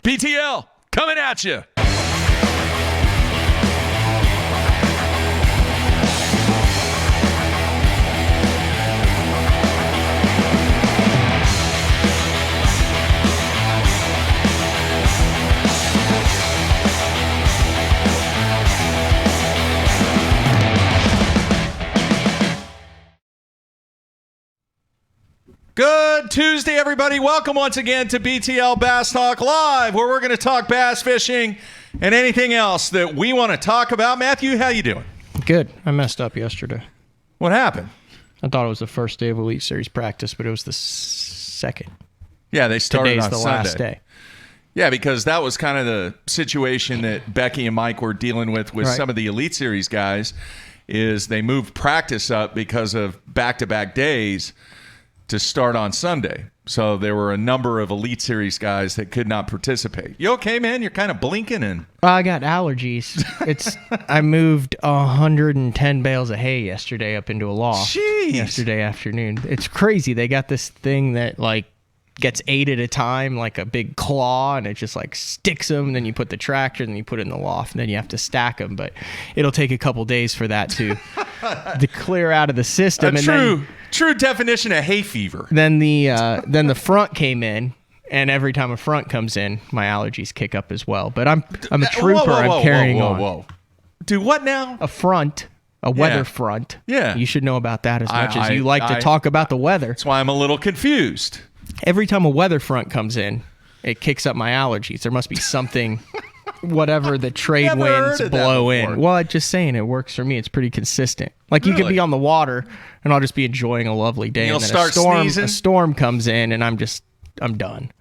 BTL, coming at you. Good Tuesday, everybody. Welcome once again to BTL Bass Talk Live, where we're going to talk bass fishing and anything else that we want to talk about. Matthew, how you doing? Good. I messed up yesterday. What happened? I thought it was the first day of Elite Series practice, but it was the second. Yeah, they started Today's on the Sunday. last day. Yeah, because that was kind of the situation that Becky and Mike were dealing with Right. some of the Elite Series guys, is they moved practice up because of back-to-back days to start on Sunday. So there were a number of Elite Series guys that could not participate. You okay, man? You're kind of blinking and... I got allergies. I moved 110 bales of hay yesterday up into a loft. Jeez. Yesterday afternoon. It's crazy. They got this thing that gets 8 at a time, like a big claw, and it just sticks them. And then you put the tractor, and then you put it in the loft, and then you have to stack them. But it'll take a couple days for that to clear out of the system. True definition of hay fever. Then the front came in, and every time a front comes in, my allergies kick up as well. But I'm a trooper. I'm carrying on. Do what now? A weather front. Yeah. You should know about that as much as you like to talk about the weather. That's why I'm a little confused. Every time a weather front comes in, it kicks up my allergies. There must be something, whatever the trade Never winds heard of that blow before. in. Well, I'm just saying it works for me. It's pretty consistent. Like you could Really? be on the water, and I'll just be enjoying a lovely day. You'll and then start sneezing? a storm comes in, and I'm done.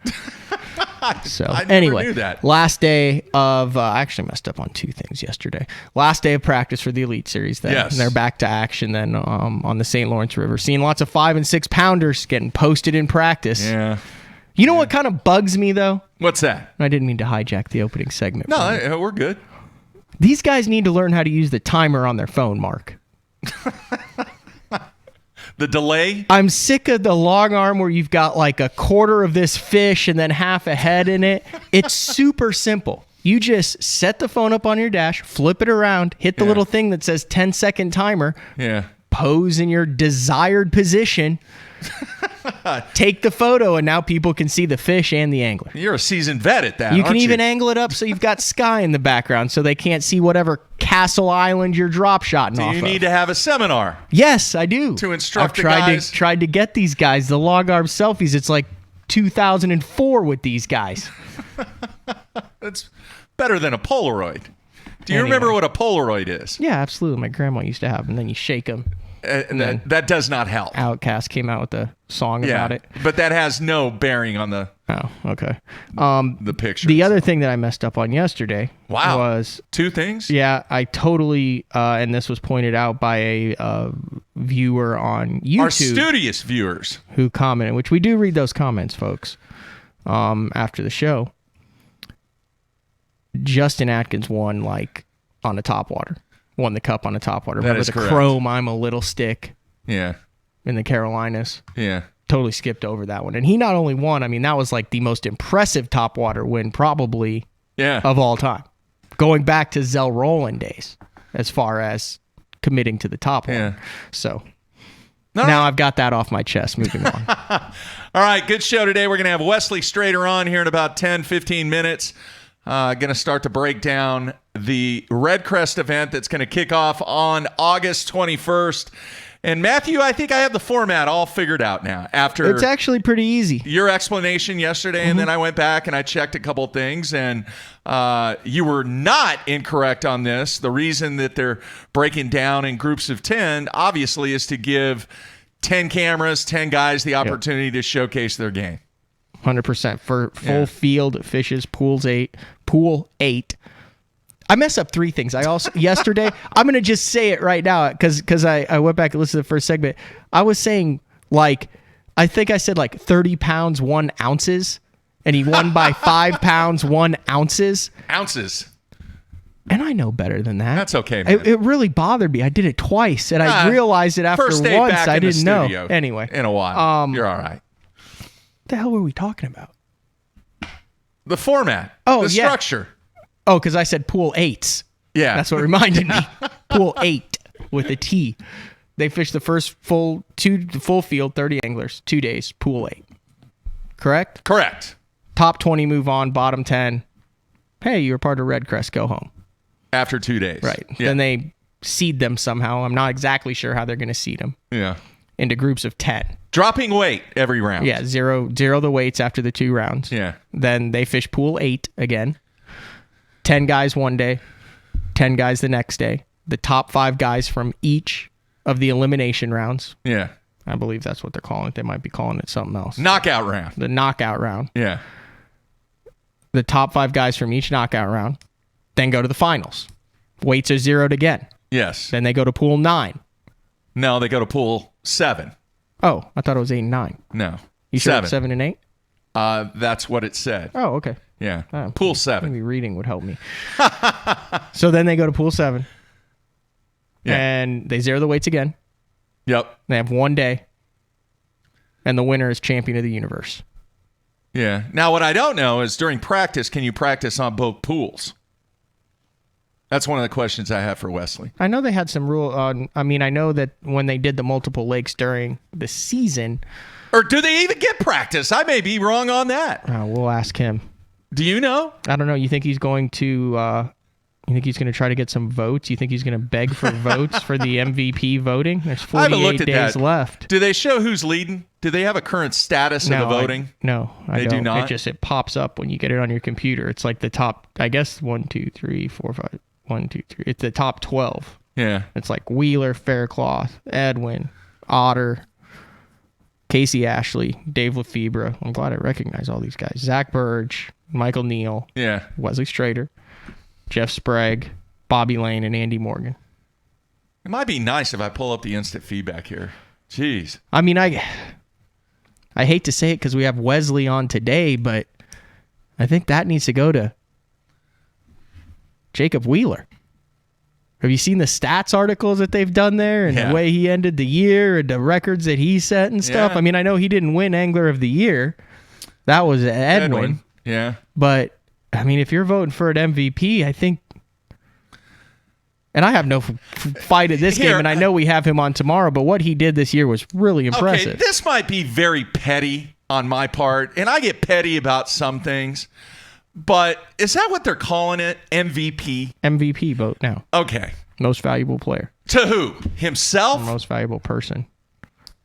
So I never anyway, knew that. last day of I actually messed up on 2 things yesterday. Last day of practice for the Elite Series. Then Yes. and they're back to action. Then on the St. Lawrence River, seeing lots of 5 and 6 pounders getting posted in practice. Yeah. You know what kind of bugs me though? What's that? I didn't mean to hijack the opening segment. No, we're good. These guys need to learn how to use the timer on their phone, Mark. The delay? I'm sick of the long arm where you've got a quarter of this fish and then half a head in it. It's super simple. You just set the phone up on your dash, flip it around, hit the little thing that says 10-second timer, Yeah. pose in your desired position, take the photo, and now people can see the fish and the angler. You're a seasoned vet at that, You can aren't even angle it up so you've got sky in the background so they can't see whatever Castle Island you're drop shotting off You of. need to have a seminar. Yes, I do. To instruct I've the guys. tried to get these guys the long arm selfies. It's like 2004 with these guys. That's better than a Polaroid. Do you Anyway. remember what a Polaroid is? Yeah, absolutely. My grandma used to have them. Then you shake them. And that does not help. Outcast came out with a song about it. But that has no bearing on the Oh, okay. picture. The other thing that I messed up on yesterday was 2 things? Yeah, I totally, and this was pointed out by a viewer on YouTube. Our studious viewers. Who commented, which we do read those comments, folks, after the show. Justin Atkins won on a topwater. Won the cup on a topwater. Remember is the correct. Chrome I'm a Little Stick Yeah. in the Carolinas? Yeah. Totally skipped over that one. And he not only won, I mean, that was the most impressive topwater win probably Yeah. of all time. Going back to Zell Rowland days as far as committing to the topwater. Yeah. So All now right. I've got that off my chest. Moving on. All right, good show today. We're going to have Wesley Strader on here in about 10, 15 minutes. Going to start to break down the Redcrest event that's going to kick off on August 21st. And Matthew, I think I have the format all figured out now. After It's actually pretty easy. your explanation yesterday, and then I went back and I checked a couple of things, and you were not incorrect on this. The reason that they're breaking down in groups of 10, obviously, is to give 10 cameras, 10 guys the opportunity to showcase their game. 100% for full field fishes, pool 8. I mess up 3 things. I also yesterday, I'm going to just say it right now because I went back and listened to the first segment. I was saying I think I said 30 pounds, 1 ounces, and he won by 5 pounds, 1 ounces. Ounces. And I know better than that. That's okay, man. It really bothered me. I did it twice, and I realized it after First day once. back I in the didn't know. studio Anyway, in a while. You're all right. what the hell were we talking about? The format. Oh, the yeah. structure. Oh, because I said pool 8s. Yeah. That's what reminded me. Pool 8 with a T. They fished the first full field, 30 anglers, 2 days, pool 8. Correct? Correct. Top 20 move on, bottom 10. Hey, you were part of Redcrest, go home. After 2 days. Right. Yeah. Then they seed them somehow. I'm not exactly sure how they're going to seed them. Yeah. Into groups of 10. Dropping weight every round. Yeah, zero the weights after the 2 rounds. Yeah. Then they fish pool 8 again. 10 guys one day, 10 guys the next day. The top 5 guys from each of the elimination rounds. Yeah. I believe that's what they're calling it. They might be calling it something else. Knockout round. The knockout round. Yeah. The top 5 guys from each knockout round then go to the finals. Weights are zeroed again. Yes. Then they go to pool 9. No, they go to pool 7. Oh, I thought it was 8 and 9. No. You sure 7. it's 7 and 8? That's what it said. Oh, okay. Yeah. Oh, Pool 7. Maybe reading would help me. So then they go to pool 7. Yeah. And they zero the weights again. Yep. They have 1 day. And the winner is champion of the universe. Yeah. Now, what I don't know is during practice, can you practice on both pools? That's one of the questions I have for Wesley. I know they had some rule on. I mean, I know that when they did the multiple lakes during the season. Or do they even get practice? I may be wrong on that. We'll ask him. Do you know? I don't know. You think he's going to. You think he's going to try to get some votes? You think he's going to beg for votes for the MVP voting? There's 48 days left. Do they show who's leading? Do they have a current status of the voting? I They don't. do not? It pops up when you get it on your computer. It's like the top, I guess, 1, 2, 3, 4, 5. 1, 2, 3. It's the top 12. Yeah. It's like Wheeler, Faircloth, Edwin, Otter, Casey Ashley, Dave Lefebvre. I'm glad I recognize all these guys. Zach Burge, Michael Neal, Yeah. Wesley Strader, Jeff Sprague, Bobby Lane, and Andy Morgan. It might be nice if I pull up the instant feedback here. Jeez. I mean, I hate to say it because we have Wesley on today, but I think that needs to go to Jacob Wheeler. Have you seen the stats articles that they've done there and the way he ended the year and the records that he set and stuff? Yeah. I mean, I know he didn't win Angler of the Year. That was Edwin. Yeah. But, I mean, if you're voting for an MVP, I think... And I have no fight in this game, and I know we have him on tomorrow, but what he did this year was really impressive. Okay, this might be very petty on my part, and I get petty about some things, but is that what they're calling it? MVP? MVP vote now. Okay. Most valuable player. To who? Himself? Most valuable person.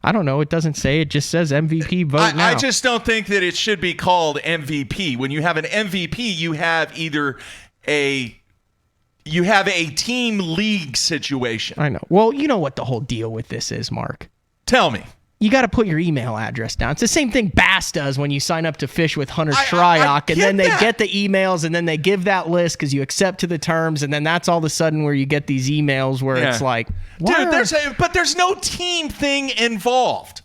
I don't know. It doesn't say. It just says MVP vote now. I just don't think that it should be called MVP. When you have an MVP, you have either a team league situation. I know. Well, you know what the whole deal with this is, Mark. Tell me. You got to put your email address down. It's the same thing Bass does when you sign up to fish with Hunter Shryock, and then they get the emails, and then they give that list because you accept to the terms, and then that's all of a sudden where you get these emails where it's like, dude, there's no team thing involved.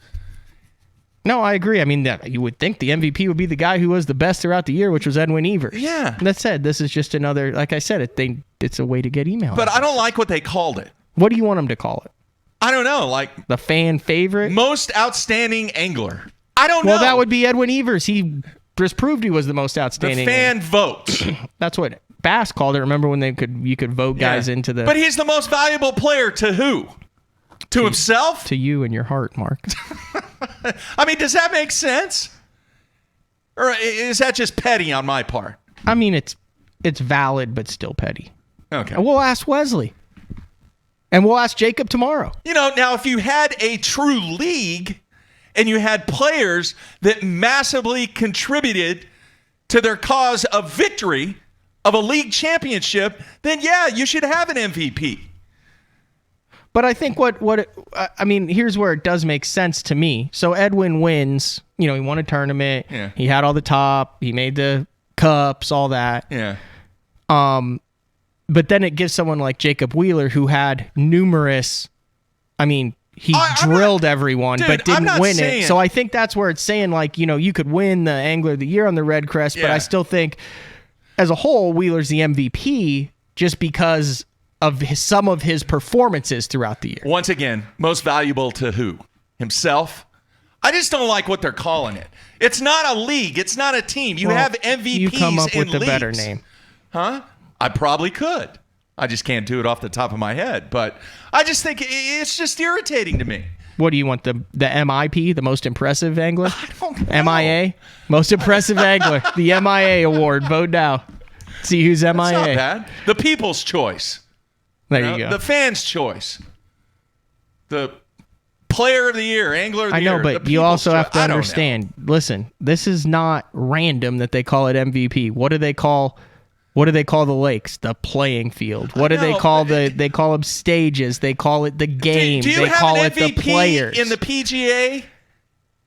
No, I agree. I mean, you would think the MVP would be the guy who was the best throughout the year, which was Edwin Evers. Yeah. That said, this is just another, like I said, it's a way to get email. But I don't like what they called it. What do you want them to call it? I don't know. Like the fan favorite? Most outstanding angler. I don't know. Well, that would be Edwin Evers. He just proved he was the most outstanding. The fan votes. That's what Bass called it. Remember when you could vote guys into the... But he's the most valuable player to who? To himself? To you and your heart, Mark. I mean, does that make sense? Or is that just petty on my part? I mean, it's valid, but still petty. Okay. And we'll ask Wesley. And we'll ask Jacob tomorrow. You know, now if you had a true league and you had players that massively contributed to their cause of victory of a league championship, then yeah, you should have an MVP. But I think here's where it does make sense to me. So Edwin wins, he won a tournament. Yeah. He had all the top, he made the cups, all that. Yeah. But then it gives someone like Jacob Wheeler who had numerous, he drilled everyone, but didn't win it. So I think that's where it's saying you could win the Angler of the Year on the Redcrest, but I still think as a whole, Wheeler's the MVP just because of some of his performances throughout the year. Once again, most valuable to who? Himself? I just don't like what they're calling it. It's not a league. It's not a team. You have MVPs You come up with in a better name. Huh? I probably could. I just can't do it off the top of my head. But I just think it's just irritating to me. What do you want? The MIP, the most impressive angler? I don't know. MIA? Most impressive angler. The MIA award. Vote now. See who's MIA. That's not bad. The people's choice. There you go. The fans' choice. The player of the year, angler of the year. I know, but you also have to understand. Listen, this is not random that they call it MVP. What do they call the lakes? The playing field. What do they call they call them stages? They call it the game. Do you they have call an it the MVP players. in the PGA?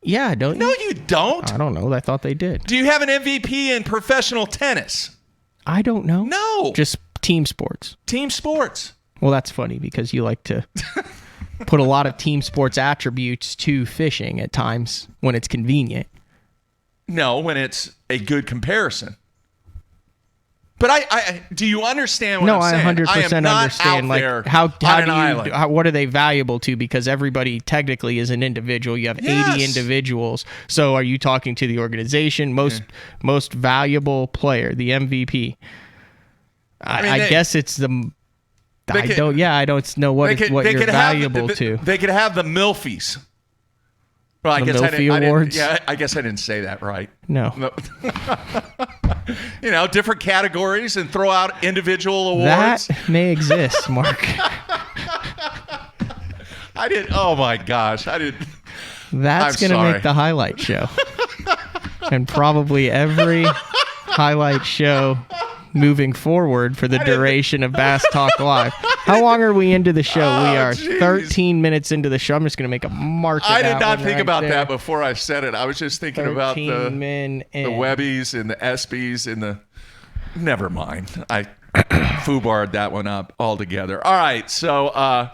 Yeah, don't you? No, you don't. I don't know. I thought they did. Do you have an MVP in professional tennis? I don't know. No. Just team sports. Team sports. Well, that's funny because you like to put a lot of team sports attributes to fishing at times when it's convenient. No, when it's a good comparison. But I do you understand what I'm saying? No, I 100% understand. Like what are they valuable to? Because everybody technically is an individual. You have 80 individuals. So are you talking to the organization? Most valuable player, the MVP. I guess it's the. I don't know what you're valuable to. They could have the Milfies. Well, I guess awards? I guess I didn't say that right. No. Different categories and throw out individual awards. That may exist, Mark. I did. Oh my gosh, I did. That's going to make the highlight show, and probably every highlight show moving forward for the duration of Bass Talk Live. How long are we into the show? We are 13 minutes into the show. I'm just going to make a mark of I did not think right about there. that before I said it. I was just thinking about the Webbies and the ESPYs and the... Never mind. I foobarred that one up altogether. All right, so... all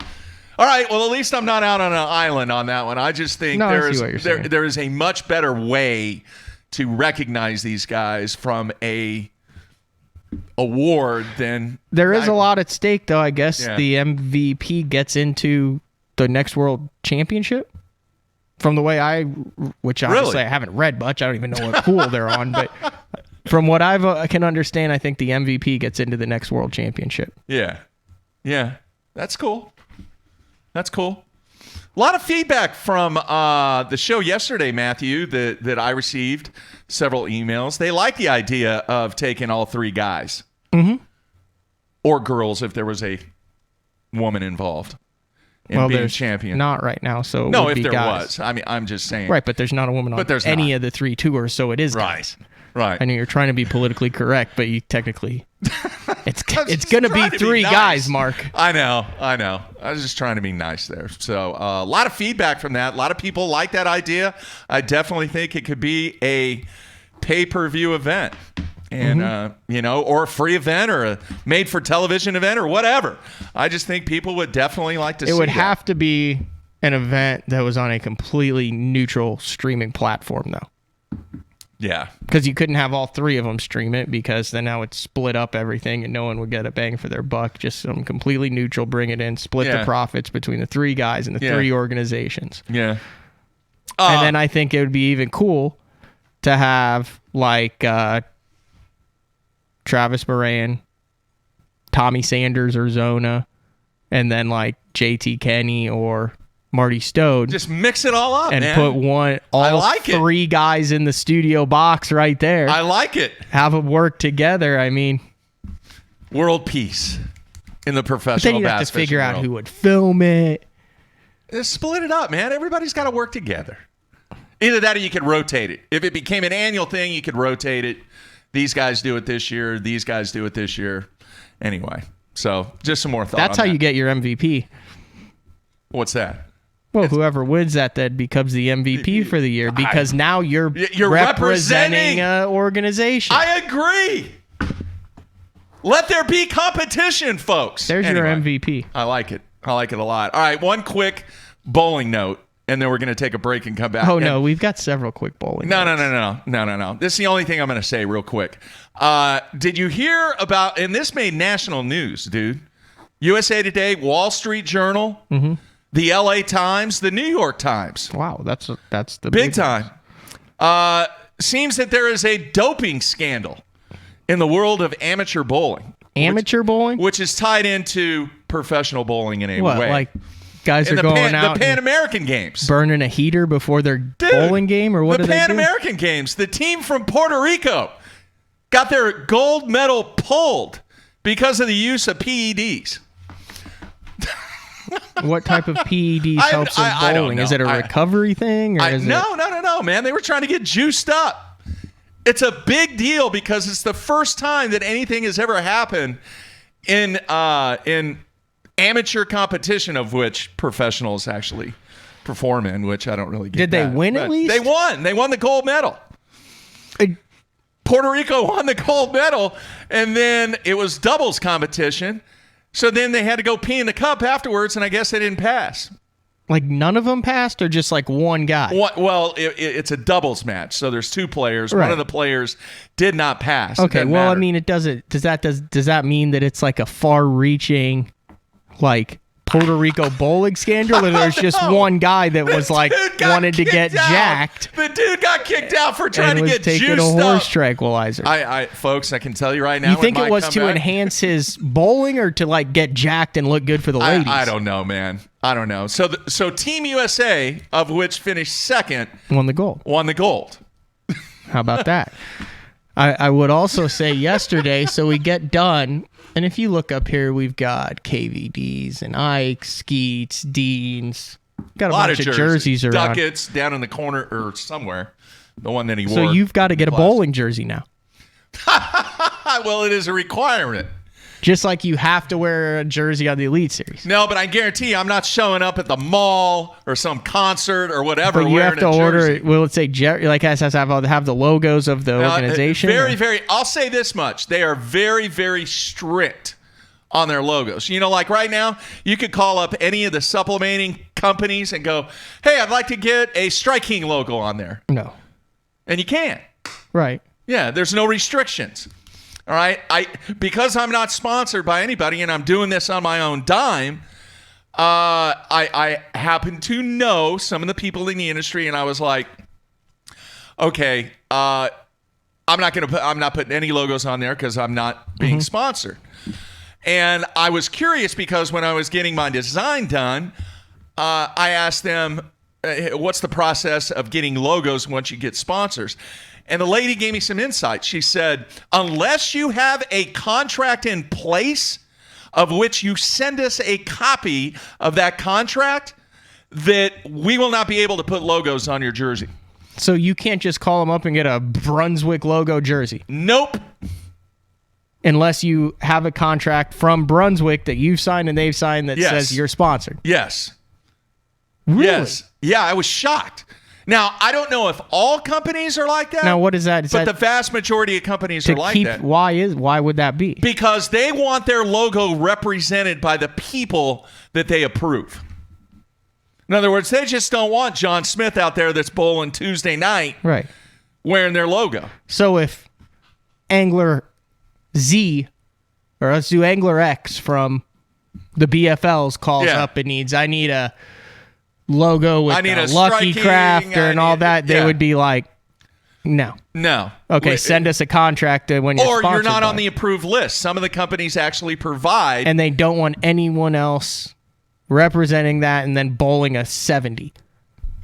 right, well, at least I'm not out on an island on that one. I just think there is a much better way to recognize these guys from a award than there is a lot at stake, though. I guess the MVP gets into the next world championship. From the way which obviously I haven't read much, I don't even know what pool they're on, but from what I can understand, I think the MVP gets into the next world championship. Yeah, that's cool. That's cool. A lot of feedback from the show yesterday, Matthew, that I received several emails. They like the idea of taking all three guys. Mm-hmm. Or girls if there was a woman involved in being champion. Not right now, so it no, would if be there guys. was. I mean, I'm just saying. Right, but there's not a woman on any of the three tours, so it is guys. Right. I know you're trying to be politically correct, but you technically... It's going to be three guys, Mark. I know. I was just trying to be nice there. So a lot of feedback from that. A lot of people like that idea. I definitely think it could be a pay-per-view event. And, or a free event or a made-for-television event or whatever. I just think people would definitely like to see it. It would have to be an event that was on a completely neutral streaming platform, though. Yeah. Because you couldn't have all three of them stream it because then that would split up everything and no one would get a bang for their buck. Just some completely neutral, bring it in, split the profits between the three guys and the three organizations. Yeah. And then I think it would be even cool to have like Travis Moran, Tommy Sanders or Zona, and then like JT Kenny or Marty Stode. Just mix it all up, and man. Put all three guys in the studio box right there. I like it. Have them work together. I mean, world peace in the professional bass fishing. Then you'd have to figure out who would film it. Just split it up, man. Everybody's got to work together. Either that or you could rotate it. If it became an annual thing, you could rotate it. These guys do it this year. These guys do it this year. Anyway, so just some more thought. That's how you get your MVP. What's that? Well, whoever wins that then becomes the MVP for the year because now you're representing an organization. I agree. Let there be competition, folks. There's your MVP. I like it. I like it a lot. All right, one quick bowling note, and then we're going to take a break and come back. Oh, no, we've got several quick bowling notes. No. This is the only thing I'm going to say real quick. Did you hear about, and this made national news, dude, USA Today, Wall Street Journal, the LA Times, the New York Times. Wow, that's the Big time. Seems that there is a doping scandal in the world of amateur bowling. Amateur bowling? Which is tied into professional bowling in a What, way. like guys are going out the Pan American Games. burning a heater before their bowling game, or what the do they do? Pan American Games, the team from Puerto Rico got their gold medal pulled because of the use of PEDs. What type of PEDs helps in I don't bowling? know. Is it a recovery thing? Or No, man. They were trying to get juiced up. It's a big deal because it's the first time that anything has ever happened in amateur competition, of which professionals actually perform in, which I don't really get. Did they win at least? They won. They won the gold medal. Puerto Rico won the gold medal, and then it was doubles competition. So then they had to go pee in the cup afterwards, and I guess they didn't pass. Like none of them passed, or just like one guy? Well, it's a doubles match, so there's two players. Right. One of the players did not pass. Okay, well, matter. I mean, it doesn't. Does that mean that it's like a far-reaching, like Puerto Rico bowling scandal, or there's just one guy that was like wanted to get jacked? The dude got kicked out for trying to get taking juiced a horse up. tranquilizer. Folks, I can tell you right now. You think it was to enhance his bowling, or to like get jacked and look good for the ladies? I don't know, man. I don't know. So Team USA, of which finished second, won the gold. How about that? I would also say yesterday, so we get done, and if you look up here, we've got KVDs and Ikes, Skeets, Deans. Got a bunch of jerseys around. Ducats down in the corner or somewhere. The one that he wore. So you've got to get a bowling jersey now. Well, it is a requirement. Just like you have to wear a jersey on the Elite Series. No, but I guarantee you, I'm not showing up at the mall or some concert or whatever. But you have to order jersey. it. Will it say like it has to have the logos of the organization? Very. I'll say this much: they are very, very strict on their logos. You know, like right now, you could call up any of the supplementing companies and go, "Hey, I'd like to get a Strike King logo on there." No, and you can't. Right. Yeah, there's no restrictions. All right, because I'm not sponsored by anybody and I'm doing this on my own dime, I happen to know some of the people in the industry, and I was like, okay, I'm not putting any logos on there because I'm not being sponsored. And I was curious because when I was getting my design done, I asked them, what's the process of getting logos once you get sponsors? And the lady gave me some insight. She said, unless you have a contract in place of which you send us a copy of that contract, that we will not be able to put logos on your jersey. So you can't just call them up and get a Brunswick logo jersey? Nope. Unless you have a contract from Brunswick that you've signed and they've signed that says you're sponsored. Yes. Really? Yes. Yeah, I was shocked. Now, I don't know if all companies are like that. Now, what is that? But the vast majority of companies are like that. Why would that be? Because they want their logo represented by the people that they approve. In other words, they just don't want John Smith out there that's bowling Tuesday night wearing their logo. So if Angler Z, or let's do Angler X from the BFLs calls up and I need a logo with a Lucky Crafter and all that, they would be like, no. Okay, send us a contract when you're sponsored. Or you're not on the approved list. Some of the companies actually provide. And they don't want anyone else representing that and then bowling a 70.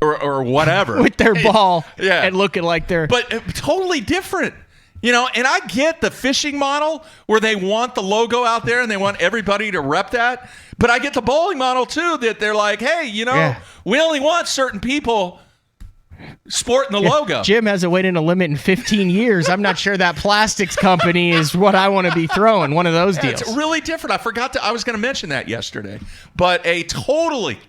Or whatever. With their ball and looking like they're... But totally different. You know, and I get the fishing model where they want the logo out there and they want everybody to rep that. But I get the bowling model, too, that they're like, hey, we only want certain people sporting the logo. Jim has a weight-in limit in 15 years. I'm not sure that plastics company is what I want to be throwing, one of those deals. It's really different. I was going to mention that yesterday. But a totally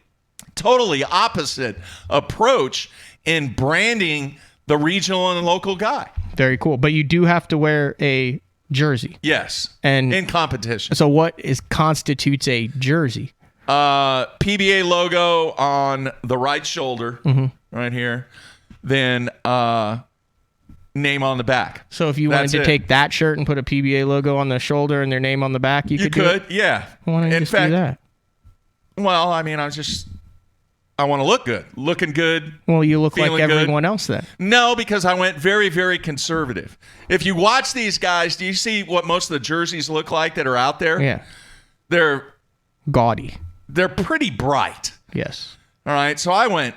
opposite approach in branding the regional and local guy. Very cool. But you do have to wear a jersey. Yes. And in competition. So what constitutes a jersey? PBA logo on the right shoulder, right here. Then name on the back. So if you wanted to take that shirt and put a PBA logo on the shoulder and their name on the back, you could do it? Yeah. Why don't you just do that? Well, I mean, I was just I want to look good. Looking good. Well, you look like feeling good. everyone else then. No, because I went very, very conservative. If you watch these guys, do you see what most of the jerseys look like that are out there? Yeah. They're Gaudy. pretty bright. Yes. All right. So I went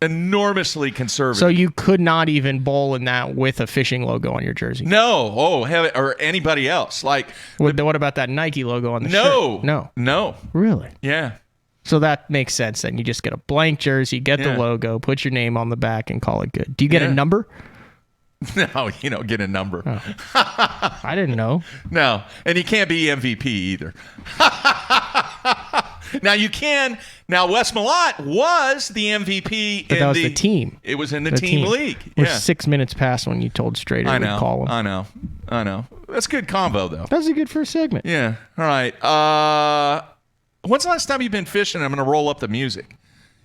enormously conservative. So you could not even bowl in that with a fishing logo on your jersey. No. Oh, hell, or anybody else. Like, What about that Nike logo on the shirt? No. Really? Yeah. So that makes sense then. You just get a blank jersey, get the logo, put your name on the back, and call it good. Do you get a number? No, you don't get a number. Oh. I didn't know. No. And you can't be MVP either. Now you can. Now Wes Malott was the MVP. But that was the team. It was in the team league. We're Yeah. 6 minutes past when you told Strader to call him. I know. That's good combo though. That was a good first segment. Yeah. All right. When's the last time you've been fishing? I'm going to roll up the music.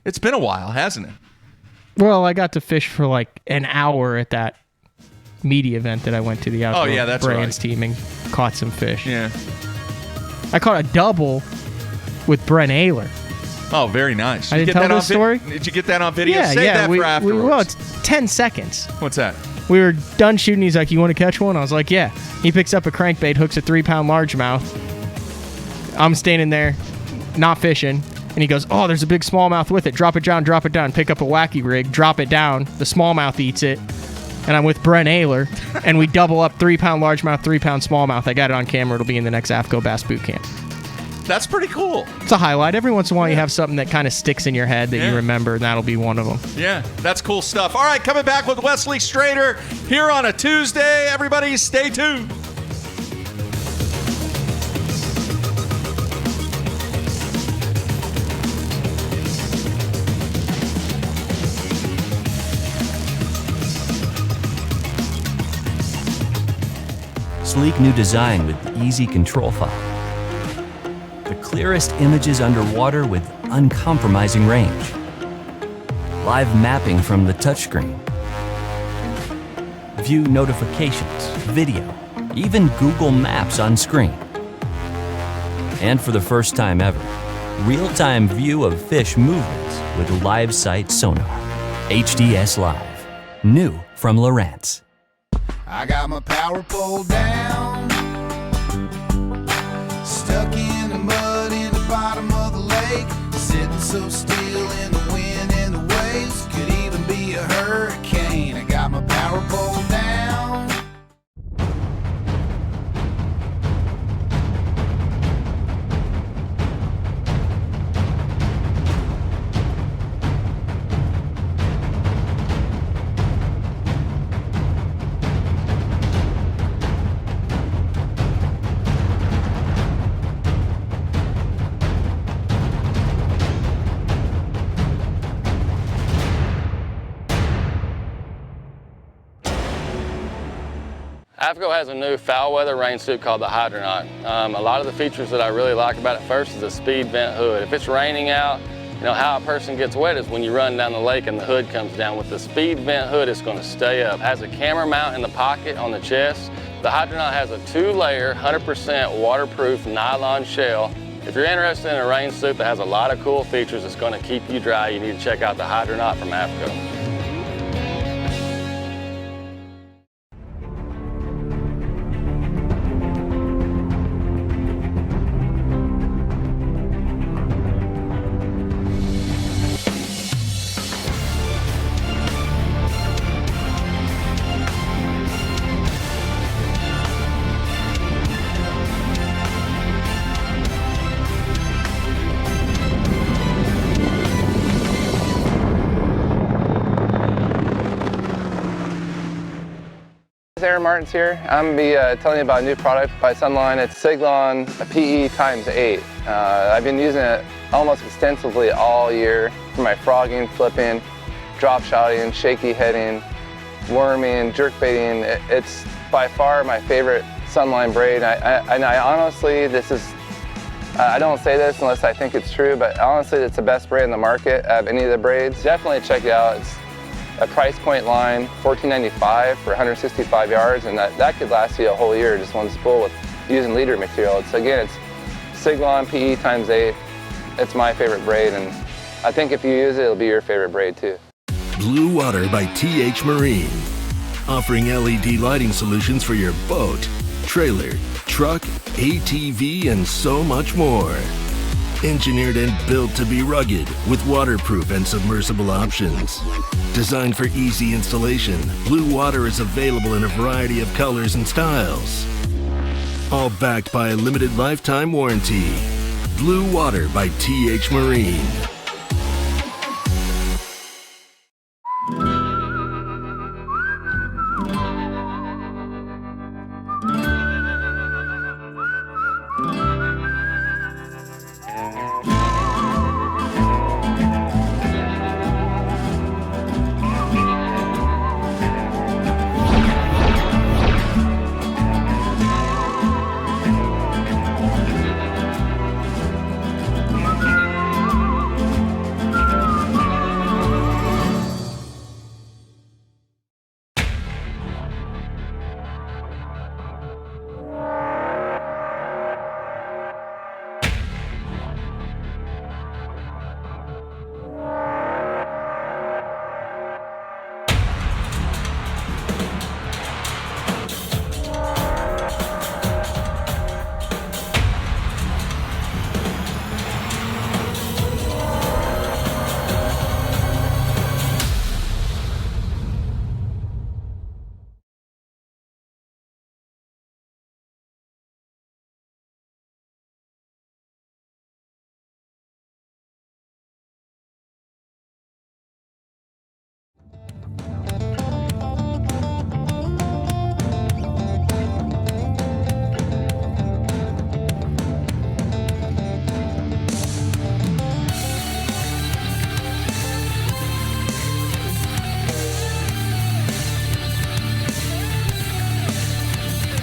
It's been a while, hasn't it? Well, I got to fish for like an hour at that media event that I went to, the Outdoor that's Brands right. team, and caught some fish. Yeah. I caught a double with Brent Ayler. Oh, very nice. I didn't tell this story? Did you get that on video? Yeah, Save that for afterwards. well, it's 10 seconds. What's that? We were done shooting. He's like, "You want to catch one?" I was like, "Yeah." He picks up a crankbait, hooks a 3-pound largemouth. I'm standing there, not fishing, and he goes, "Oh, there's a big smallmouth with it. Drop it down, drop it down." Pick up a wacky rig, drop it down. The smallmouth eats it, and I'm with Brent Ayler, and we double up 3-pound largemouth, 3-pound smallmouth. I got it on camera. It'll be in the next AFCO Bass Boot Camp. That's pretty cool. It's a highlight. Every once in a while, you have something that kind of sticks in your head that you remember, and that'll be one of them. Yeah, that's cool stuff. All right, coming back with Wesley Strader here on a Tuesday. Everybody stay tuned. Sleek new design with easy control file. The clearest images underwater with uncompromising range. Live mapping from the touchscreen. View notifications, video, even Google Maps on screen. And for the first time ever, real-time view of fish movements with live sight sonar. HDS Live. New from Lowrance. I got my power pole down, stuck in the mud in the bottom of the lake, sitting so still in the wind and the waves, could even be a hurricane. I got my power pole down. AFCO has a new foul weather rain suit called the Hydronaut. A lot of the features that I really like about it first is the speed vent hood. If it's raining out, how a person gets wet is when you run down the lake and the hood comes down. With the speed vent hood, it's going to stay up. It has a camera mount in the pocket on the chest. The Hydronaut has a 2-layer, 100% waterproof nylon shell. If you're interested in a rain suit that has a lot of cool features that's going to keep you dry, you need to check out the Hydronaut from AFCO. Aaron Martins here. I'm going to be telling you about a new product by Sunline. It's Siglon PE x8. I've been using it almost extensively all year for my frogging, flipping, drop shotting, shaky heading, worming, jerk baiting. It's by far my favorite Sunline braid. I honestly, I don't say this unless I think it's true, but honestly it's the best braid in the market of any of the braids. Definitely check it out. It's a price point line, $14.95 for 165 yards, and that could last you a whole year, just one spool with using leader material. It's Siglon PE x8. It's my favorite braid, and I think if you use it, it'll be your favorite braid too. Blue Water by TH Marine. Offering LED lighting solutions for your boat, trailer, truck, ATV, and so much more. Engineered and built to be rugged with waterproof and submersible options. Designed for easy installation, Blue Water is available in a variety of colors and styles. All backed by a limited lifetime warranty. Blue Water by TH Marine.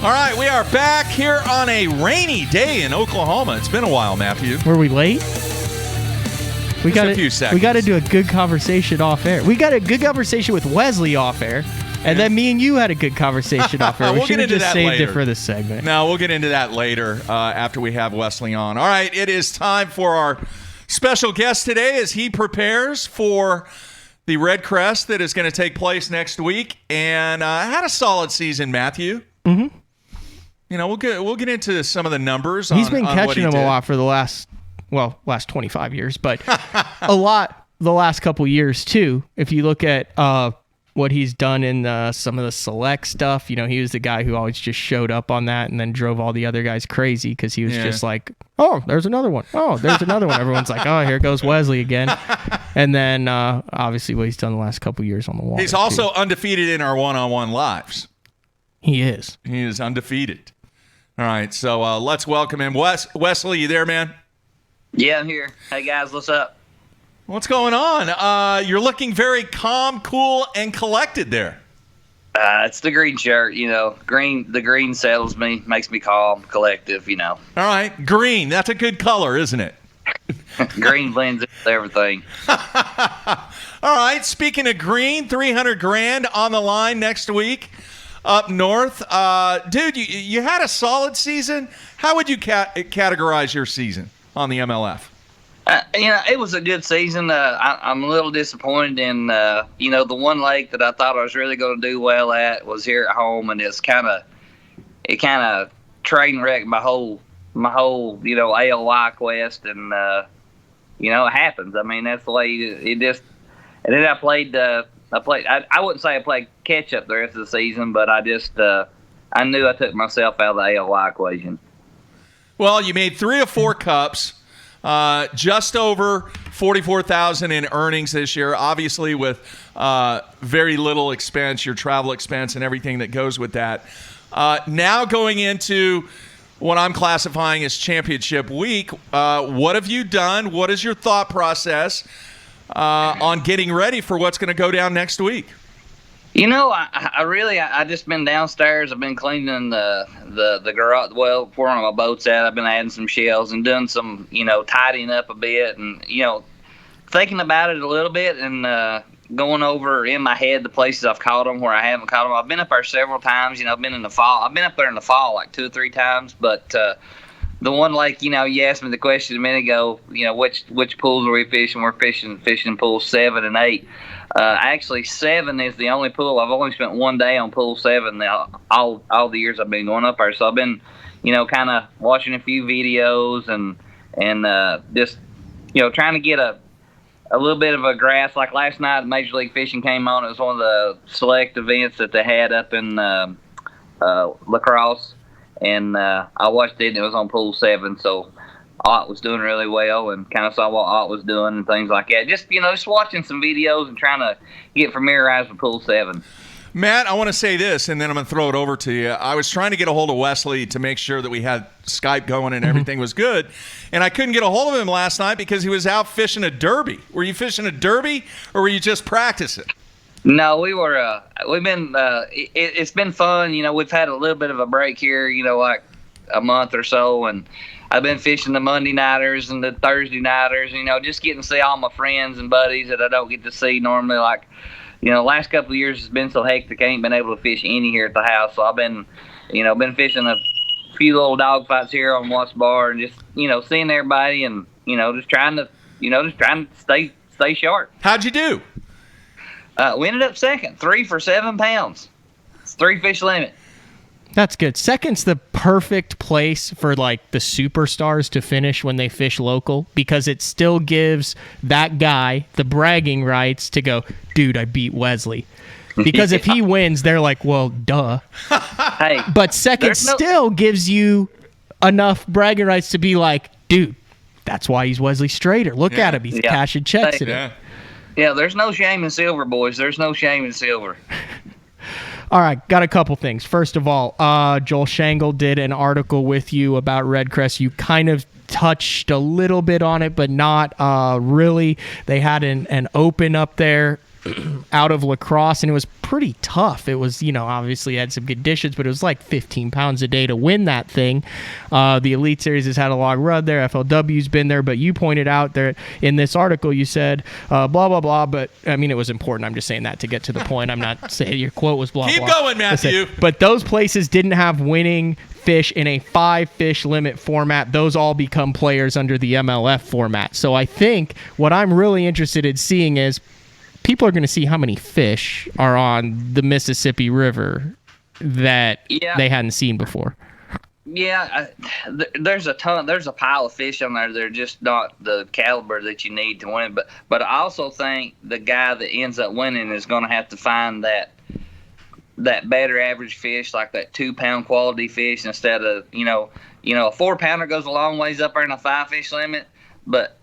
All right, we are back here on a rainy day in Oklahoma. It's been a while, Matthew. Were we late? We got a few seconds. We got to do a good conversation off air. We got a good conversation with Wesley off air, and then me and you had a good conversation off air. We'll We should get have into just that saved later. it for this segment. No, we'll get into that later after we have Wesley on. All right, it is time for our special guest today as he prepares for the Redcrest that is going to take place next week. And had a solid season, Matthew. Mm-hmm. You know, we'll get into some of the numbers. He's been on what catching he them did. a lot for the last 25 years, but a lot the last couple years too. If you look at what he's done in some of the select stuff, you know, he was the guy who always just showed up on that and then drove all the other guys crazy because he was just like, oh, there's another one. Oh, there's another one. Everyone's like, oh, here goes Wesley again. And then obviously what he's done the last couple years on the wall. He's also undefeated in our one-on-one lives. He is. He is undefeated. All right, so let's welcome him. Wesley, you there, man? Yeah, I'm here. Hey, guys, what's up? What's going on? You're looking very calm, cool, and collected there. It's the green shirt, you know. The green settles me, makes me calm, collective, you know. All right, green. That's a good color, isn't it? Green blends into everything. All right, speaking of green, $300,000 on the line next week up north. Dude, you had a solid season. How would you categorize your season on the MLF? You know, it was a good season. I'm a little disappointed in, you know, the one lake that I thought I was really going to do well at was here at home, and it kind of train wrecked my whole, you know, ALY quest, and you know, it happens. I mean, that's the way it just. And then I played. I wouldn't say I played catch up the rest of the season, but I knew I took myself out of the ALY equation. Well, you made 3 of 4 cups. Just over $44,000 in earnings this year, obviously with very little expense, your travel expense and everything that goes with that. Now going into what I'm classifying as championship week, what have you done? What is your thought process on getting ready for what's going to go down next week? You know, I just been downstairs. I've been cleaning the garage, well, where my boat's at. I've been adding some shells and doing some, you know, tidying up a bit and, you know, thinking about it a little bit and going over in my head the places I've caught them where I haven't caught them. I've been up there several times. You know, I've been up there in the fall like 2 or 3 times, but the one lake, you asked me the question a minute ago, which pools are we fishing? We're fishing pools 7 and 8. Actually, 7 is the only pool. I've only spent one day on pool 7 all the years I've been going up there. So I've been, kind of watching a few videos and just, trying to get a little bit of a grasp. Like last night, Major League Fishing came on. It was one of the select events that they had up in La Crosse. And I watched it, and it was on pool 7. So Ott was doing really well, and kind of saw what Ott was doing and things like that. Just just watching some videos and trying to get familiarized with pool 7. Matt, I want to say this, and then I'm going to throw it over to you. I was trying to get a hold of Wesley to make sure that we had Skype going and everything was good, and I couldn't get a hold of him last night because he was out fishing a derby. Were you fishing a derby, or were you just practicing? No, we were. We've been. It's been fun. We've had a little bit of a break here. Like a month or so, and I've been fishing the Monday nighters and the Thursday nighters. Just getting to see all my friends and buddies that I don't get to see normally. Like, last couple of years has been so hectic. I ain't been able to fish any here at the house. So I've been, been fishing a few little dog fights here on Watts Bar and just, seeing everybody and just trying to stay sharp. How'd you do? We ended up second, 3 for 7 pounds. It's 3 fish limit. That's good. Second's the perfect place for like the superstars to finish when they fish local, because it still gives that guy the bragging rights to go, dude, I beat Wesley. Because if he wins, they're like, well, duh. Hey, but second still gives you enough bragging rights to be like, dude, that's why he's Wesley Strader. Look at him. He's cashing checks in it. Yeah, there's no shame in silver, boys. There's no shame in silver. All right, got a couple things. First of all, Joel Shangle did an article with you about Redcrest. You kind of touched a little bit on it, but not really. They had an open up there out of La Crosse, and it was pretty tough. It was, obviously had some conditions, but it was like 15 pounds a day to win that thing. The Elite Series has had a long run there. FLW's been there, but you pointed out there in this article, you said, blah, blah, blah, but I mean, it was important. I'm just saying that to get to the point. I'm not saying your quote was blah, Keep blah. Keep going, Matthew. But those places didn't have winning fish in a 5 fish limit format. Those all become players under the MLF format. So I think what I'm really interested in seeing is people are going to see how many fish are on the Mississippi River that they hadn't seen before. Yeah, there's a ton. There's a pile of fish on there. They're just not the caliber that you need to win. But I also think the guy that ends up winning is going to have to find that better average fish, like that 2-pound quality fish, instead of a 4-pounder goes a long ways up there in a 5 fish limit. But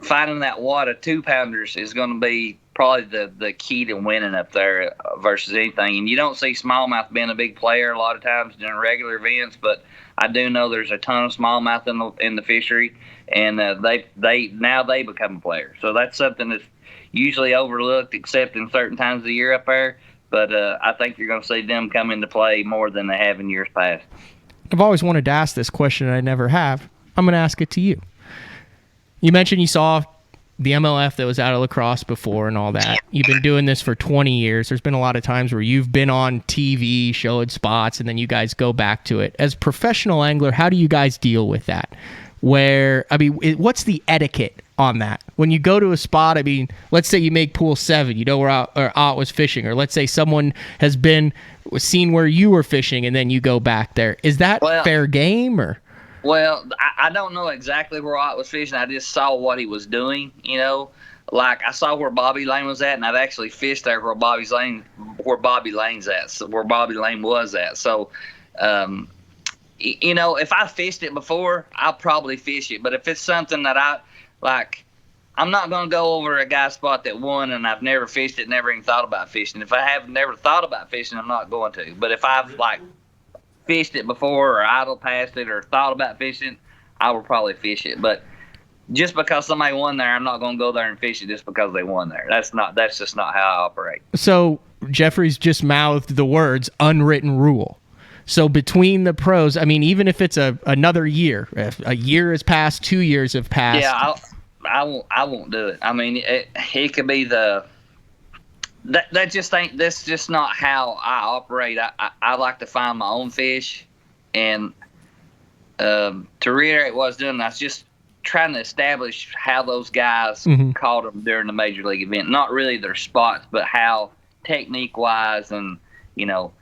finding that wad of 2-pounders is going to be probably the key to winning up there versus anything. And you don't see smallmouth being a big player a lot of times during regular events, but I do know there's a ton of smallmouth in the fishery, and they become a player. So that's something that's usually overlooked, except in certain times of the year up there. But I think you're going to see them come into play more than they have in years past. I've always wanted to ask this question, and I never have. I'm going to ask it to you. You mentioned you saw the MLF that was out of La Crosse before and all that. You've been doing this for 20 years. There's been a lot of times where you've been on TV showing spots and then you guys go back to it. As a professional angler, how do you guys deal with that? What's the etiquette on that? When you go to a spot, let's say you make pool 7, you know where Ott was fishing, or let's say someone has seen where you were fishing and then you go back there. Is that fair game or? Well, I don't know exactly where Ott was fishing. I just saw what he was doing, Like, I saw where Bobby Lane was at, and I've actually fished there where Bobby Lane was at. So, if I fished it before, I'll probably fish it. But if it's something that I'm not going to go over a guy's spot that won and I've never fished it, never even thought about fishing. If I have never thought about fishing, I'm not going to. But if I've, fished it before or idle past it or thought about fishing, I will probably fish it. But just because somebody won there, I'm not going to go there and fish it just because they won there. That's just not how I operate. So Jeffrey's just mouthed the words unwritten rule. So between the pros, even if it's another year, if a year has passed, 2 years have passed. Yeah, I won't do it. It could be that's just not how I operate. I like to find my own fish, and to reiterate what I was doing, I was just trying to establish how those guys caught them during the major league event. Not really their spots, but how technique-wise, and you know,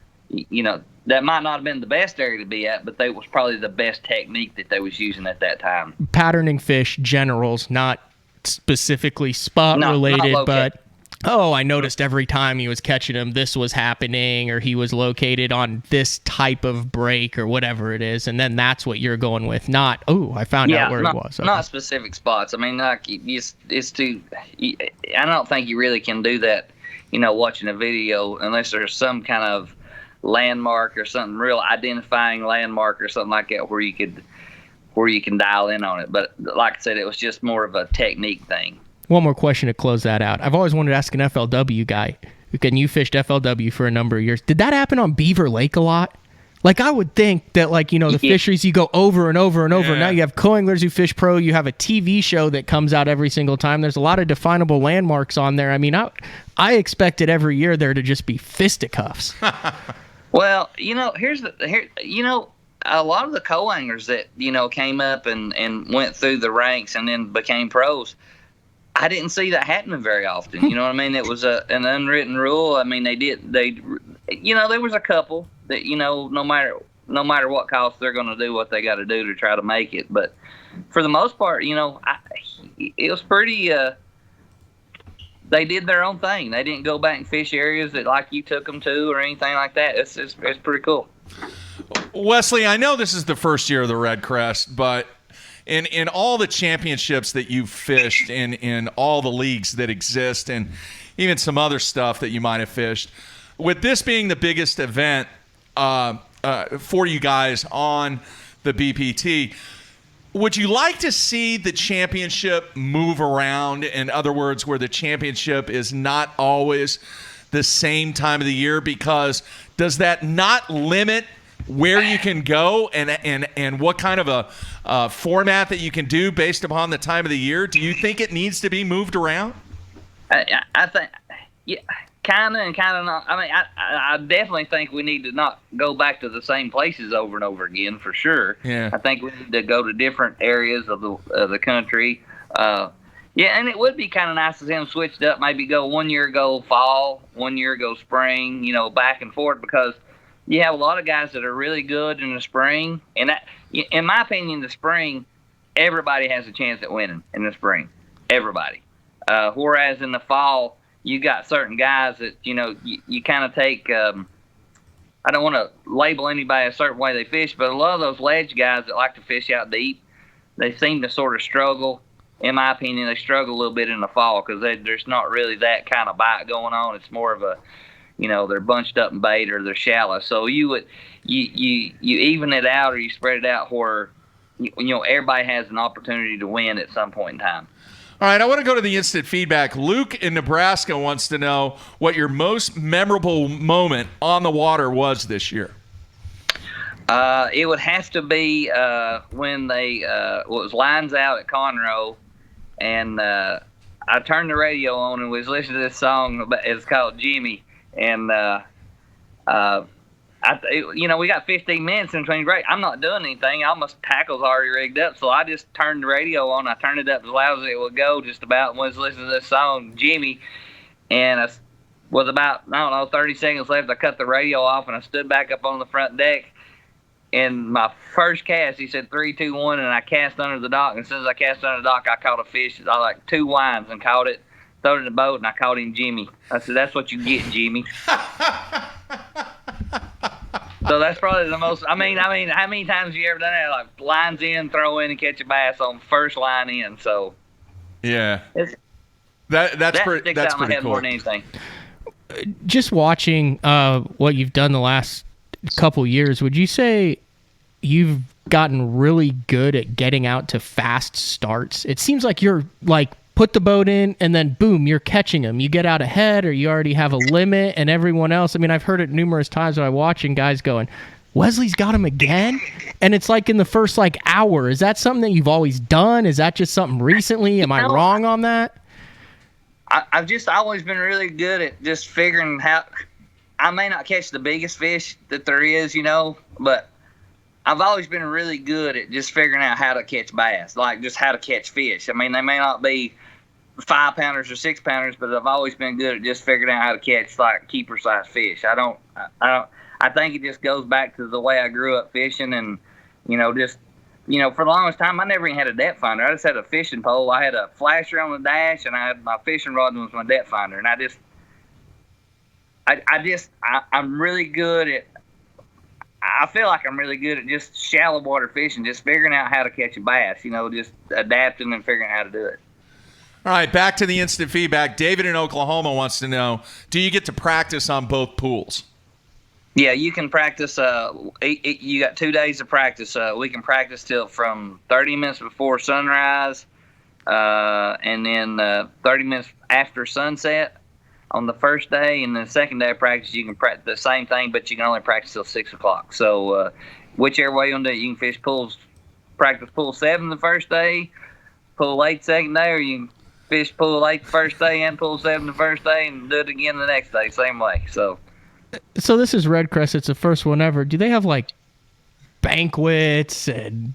that might not have been the best area to be at, but that was probably the best technique that they was using at that time. Patterning fish, generals, not specifically spot related, but I noticed every time he was catching them, this was happening, or he was located on this type of break, or whatever it is, and then that's what you're going with. Not, I found out where he was. Okay. Not specific spots. I mean, like it's too. I don't think you really can do that. Watching a video, unless there's some kind of landmark or something real identifying landmark or something like that where you can dial in on it. But like I said, it was just more of a technique thing. One more question to close that out. I've always wanted to ask an FLW guy. And you fished FLW for a number of years. Did that happen on Beaver Lake a lot? Like, I would think that, the fisheries, you go over and over and over. Now you have co-anglers who fish pro. You have a TV show that comes out every single time. There's a lot of definable landmarks on there. I mean, I expected every year there to just be fisticuffs. Well, a lot of the co-anglers that, came up and went through the ranks and then became pros, I didn't see that happening very often. You know what I mean? It was an unwritten rule. I mean, there was a couple that, no matter what cost, they're going to do what they got to do to try to make it. But for the most part, it was pretty, they did their own thing. They didn't go back and fish areas that like you took them to or anything like that. It's pretty cool. Wesley, I know this is the first year of the Redcrest, but in all the championships that you've fished, in all the leagues that exist, and even some other stuff that you might have fished, with this being the biggest event for you guys on the BPT, would you like to see the championship move around? In other words, where the championship is not always the same time of the year? Because does that not limit where you can go and what kind of a format that you can do based upon the time of the year? Do you think it needs to be moved around? I think, kind of and kind of not. I mean, I definitely think we need to not go back to the same places over and over again, for sure. Yeah. I think we need to go to different areas of the country. And it would be kind of nice to see them switched up. Maybe go 1 year go fall, 1 year go spring. Back and forth, because you have a lot of guys that are really good in the spring, and that, in my opinion, the spring, everybody has a chance at winning in the spring. Everybody. Whereas in the fall, you got certain guys that, you kind of take, I don't want to label anybody a certain way they fish, but a lot of those ledge guys that like to fish out deep, they seem to sort of struggle. In my opinion, they struggle a little bit in the fall because there's not really that kind of bite going on. It's more of a, they're bunched up in bait or they're shallow. So you even it out, or you spread it out where, everybody has an opportunity to win at some point in time. All right, I want to go to the instant feedback. Luke in Nebraska wants to know what your most memorable moment on the water was this year. It would have to be when it was lines out at Conroe, and I turned the radio on and was listening to this song. It's called Jimmy, and we got 15 minutes in between break. I'm not doing anything. All my tackle's already rigged up, so I just turned the radio on. I turned it up as loud as it would go, just about, and was listening to this song, Jimmy. And I was about, 30 seconds left. I cut the radio off, and I stood back up on the front deck. And my first cast, he said 3, 2, 1, and I cast under the dock. And as soon as I cast under the dock, I caught a fish. I like 2 winds and caught it, threw it in the boat, and I caught him Jimmy. I said, "That's what you get, Jimmy." So that's probably the most. I mean, how many times have you ever done that? Like lines in, throw in, and catch a bass on first line in. So yeah, that's pretty cool. More than anything. Just watching what you've done the last couple years, would you say you've gotten really good at getting out to fast starts? It seems like you're like put the boat in and then boom, you're catching them. You get out ahead, or you already have a limit, and everyone else. I mean, I've heard it numerous times when I'm watching guys going, "Wesley's got him again," and it's like in the first hour. Is that something that you've always done? Is that just something recently? Am I wrong on that? I've just always been really good at just figuring how. I may not catch the biggest fish that there is, but I've always been really good at just figuring out how to catch bass, like just how to catch fish. I mean, they may not be 5-pounders or 6-pounders, but I've always been good at just figuring out how to catch like keeper size fish. I think it just goes back to the way I grew up fishing, and just for the longest time I never even had a depth finder. I just had a fishing pole. I had a flasher on the dash, and I had my fishing rod was my depth finder. And I'm really good at. I feel like I'm really good at just shallow water fishing, just figuring out how to catch a bass. Just adapting and figuring out how to do it. All right, back to the instant feedback. David in Oklahoma wants to know, do you get to practice on both pools? Yeah, you can practice. You got 2 days of practice. We can practice till from 30 minutes before sunrise, and then 30 minutes after sunset on the first day. And the second day of practice, you can practice the same thing, but you can only practice till 6 o'clock. So whichever way you want to do it, you can practice pool 7 the first day, pool 8 second day, or you can fish pool 8 the first day and pool 7 the first day, and do it again the next day, same way. So this is Redcrest. It's the first one ever. Do they have like banquets and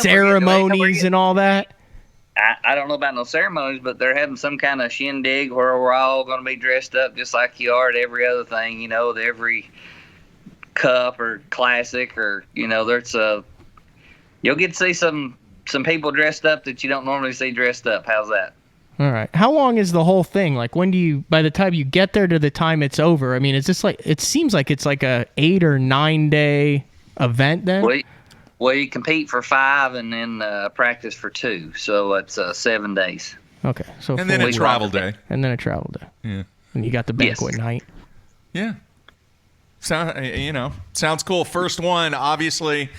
ceremonies and all that? I don't know about no ceremonies, but they're having some kind of shindig where we're all going to be dressed up just like you are at every other thing. Every cup or classic, or there's you'll get to see some people dressed up that you don't normally see dressed up. How's that? All right. How long is the whole thing? Like, when do you, by the time you get there to the time it's over? I mean, is this like, it seems like it's like a 8 or 9 day event then? Well, you compete for 5 and then practice for 2. So it's 7 days. Okay. So and then a travel day. And then a travel day. Yeah. And you got the banquet night. Yeah. Sounds cool. First one, obviously,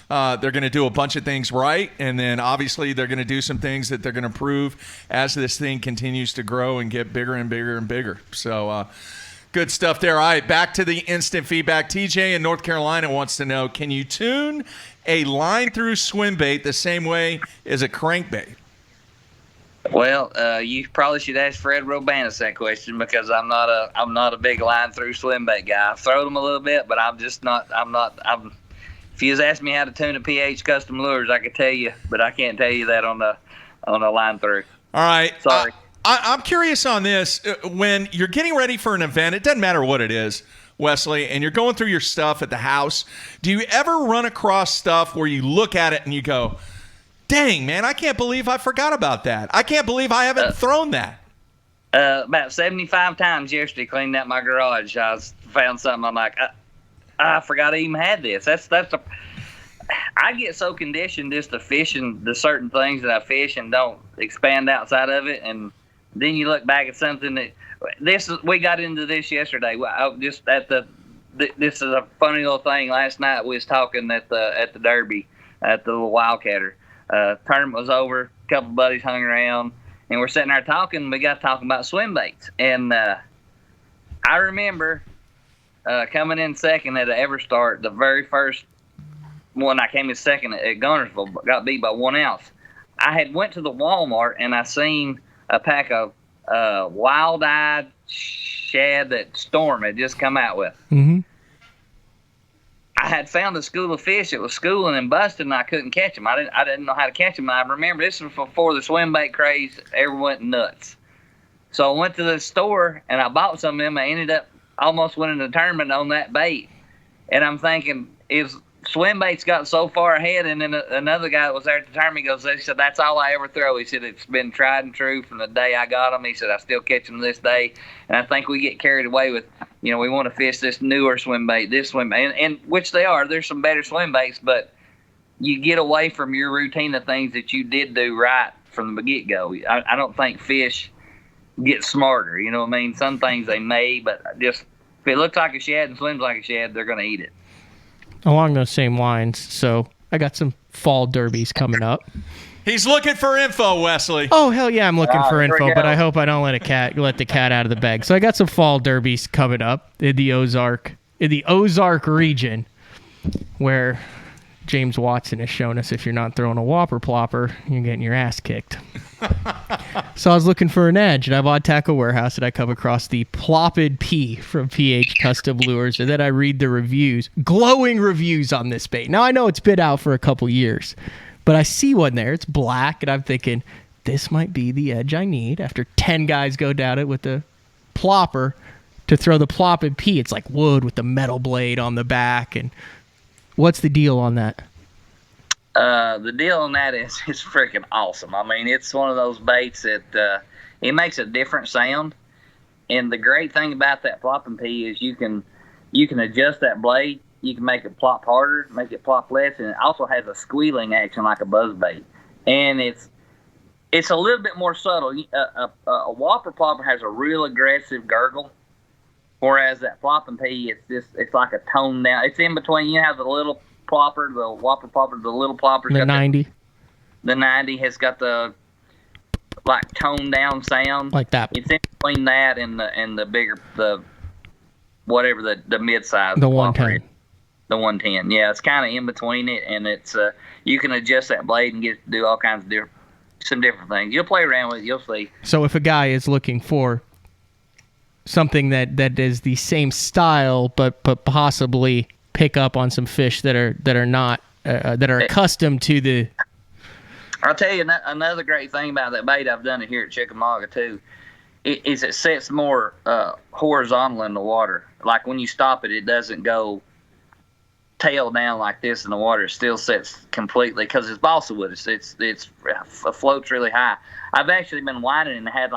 they're going to do a bunch of things right, and then obviously they're going to do some things that they're going to prove as this thing continues to grow and get bigger and bigger and bigger. So good stuff there. All right, back to the instant feedback. TJ in North Carolina wants to know, can you tune a line through swim bait the same way as a crankbait? Well, you probably should ask Fred Robanis that question, because I'm not a big line through swim bait guy. I've thrown them a little bit, but if you was asking me how to tune a PH custom lures, I could tell you, but I can't tell you that on a line through. All right. Sorry. I'm curious on this. When you're getting ready for an event, it doesn't matter what it is, Wesley, and you're going through your stuff at the house, do you ever run across stuff where you look at it and you go, dang, man, I can't believe I forgot about that. I can't believe I haven't thrown that. About 75 times yesterday, cleaning out my garage, found something. I'm like, I forgot I even had this. I get so conditioned just to fishing the certain things that I fish and don't expand outside of it. And then you look back at something we got into this yesterday. This is a funny little thing. Last night we was talking at the Derby, at the little Wildcatter. Tournament was over. A couple buddies hung around, and we're sitting there talking. We got talking about swim baits, and I remember coming in second at Everstart, the very first one I came in second at Gunnersville, got beat by 1 ounce. I had went to the Walmart and I seen a pack of wild-eyed shad that Storm had just come out with. Mm-hmm. I had found a school of fish that was schooling and busted, and I couldn't catch them. I didn't know how to catch them. I remember this was before the swim bait craze ever went nuts. So I went to the store and I bought some of them. I ended up almost winning the tournament on that bait. And I'm thinking, if swim baits got so far ahead, and then another guy that was there at the tournament he said, that's all I ever throw. He said, it's been tried and true from the day I got them. He said, I still catch them this day. And I think we get carried away with, we want to fish this newer swim bait, this swim bait, and which they are. There's some better swim baits, but you get away from your routine of things that you did do right from the get-go. I don't think fish get smarter. You know what I mean? Some things they may, but just if it looks like a shad and swims like a shad, they're going to eat it. Along those same lines, so I got some fall derbies coming up. He's looking for info, Wesley. Oh, hell yeah, I'm looking for info, but I hope I don't let the cat out of the bag. So I got some fall derbies coming up in the Ozark region, where James Watson has shown us if you're not throwing a whopper plopper, you're getting your ass kicked. So I was looking for an edge, and I bought Tackle Warehouse, and I come across the Plopped P from PH Custom Lures, and then I read the reviews, glowing reviews on this bait. Now, I know it's been out for a couple years, but I see one there. It's black, and I'm thinking, this might be the edge I need after 10 guys go down it with the plopper to throw the Plopped P. It's like wood with the metal blade on the back, and what's the deal on that? The deal on that is it's freaking awesome. I mean, it's one of those baits that it makes a different sound. And the great thing about that plopping P is you can adjust that blade. You can make it plop harder, make it plop less, and it also has a squealing action like a buzz bait. And it's a little bit more subtle. A whopper plopper has a real aggressive gurgle, whereas that plopping P, it's like a toned down. It's in between. You have the little plopper, the whopper plopper, the little plopper. The 90. The 90 has got the like toned down sound. Like that. It's in between that and the bigger, the mid size. The 110. The 110. Yeah, it's kind of in between it, and it's you can adjust that blade and get to do all kinds of some different things. You'll play around with it, you'll see. So if a guy is looking for something that is the same style, but possibly pick up on some fish that are not accustomed to the. I'll tell you another great thing about that bait. I've done it here at Chickamauga too. Is it sets more horizontal in the water. Like when you stop it, it doesn't go tail down like this in the water. It still sets completely because it's balsa wood. It floats really high. I've actually been whining and had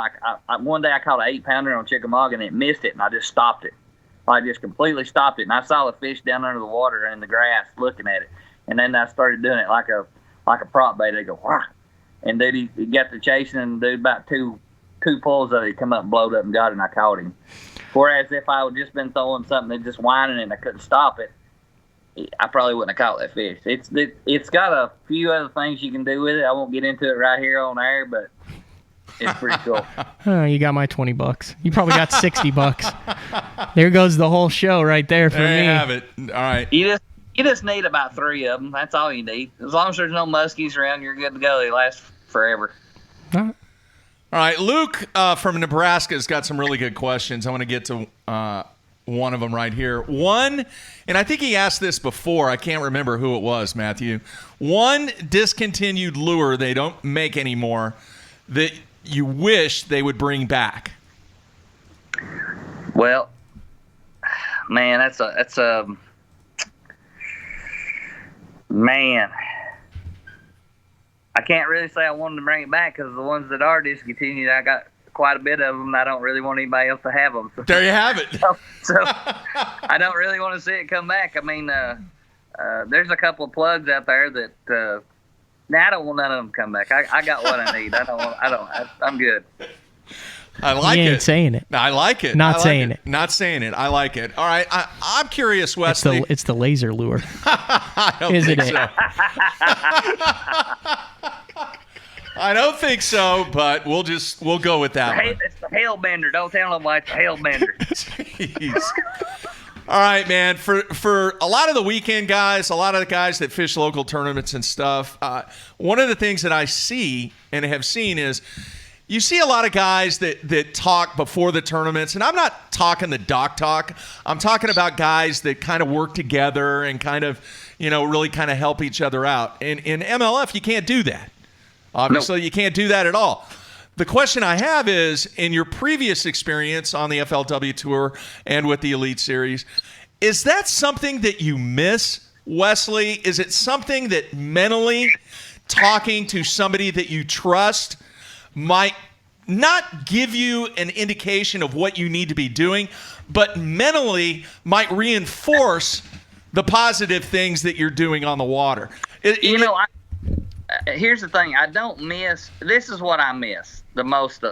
one day I caught an 8-pounder on Chickamauga and it missed it, and I just stopped it. I just completely stopped it, and I saw the fish down under the water in the grass looking at it, and then I started doing it like a prop bait. They go, wah! And dude, he got to chasing, and dude, about two pulls of it, he come up and blowed up and got it, and I caught him. Whereas if I would just been throwing something and just whining and I couldn't stop it, I probably wouldn't have caught that fish. It's got a few other things you can do with it. I won't get into it right here on air, but it's pretty cool. Oh, you got my $20. You probably got $60. There goes the whole show right there for me. There you have it. All right. You just need about 3 of them. That's all you need. As long as there's no muskies around, you're good to go. They last forever. All right. Luke from Nebraska has got some really good questions. I want to get to one of them right here. One, and I think he asked this before. I can't remember who it was, Matthew. One discontinued lure they don't make anymore that you wish they would bring back. Well, man, that's a man. I can't really say I wanted to bring it back because the ones that are discontinued, I got quite a bit of them. I don't really want anybody else to have them. So, there you have it. so I don't really want to see it come back. I mean, there's a couple of plugs out there that I don't want none of them to come back. I got what I need. I'm good. I like it. You ain't saying it. I like it. Not saying it. Not saying it. I like it. All right. I'm curious, Wesley. It's the laser lure. I don't Isn't think it? so. I don't think so, but we'll go with that one. It's the hellbender. Don't tell them why it's the hellbender. Jeez. All right, man. For a lot of the weekend guys, a lot of the guys that fish local tournaments and stuff, one of the things that I see and have seen is you see a lot of guys that talk before the tournaments, and I'm not talking the doc talk. I'm talking about guys that kind of work together and kind of, really kind of help each other out. And in MLF, you can't do that. Obviously, You can't do that at all. The question I have is, in your previous experience on the FLW Tour and with the Elite Series, is that something that you miss, Wesley? Is it something that mentally talking to somebody that you trust might not give you an indication of what you need to be doing, but mentally might reinforce the positive things that you're doing on the water? Here's the thing. I don't miss. This is what I miss the most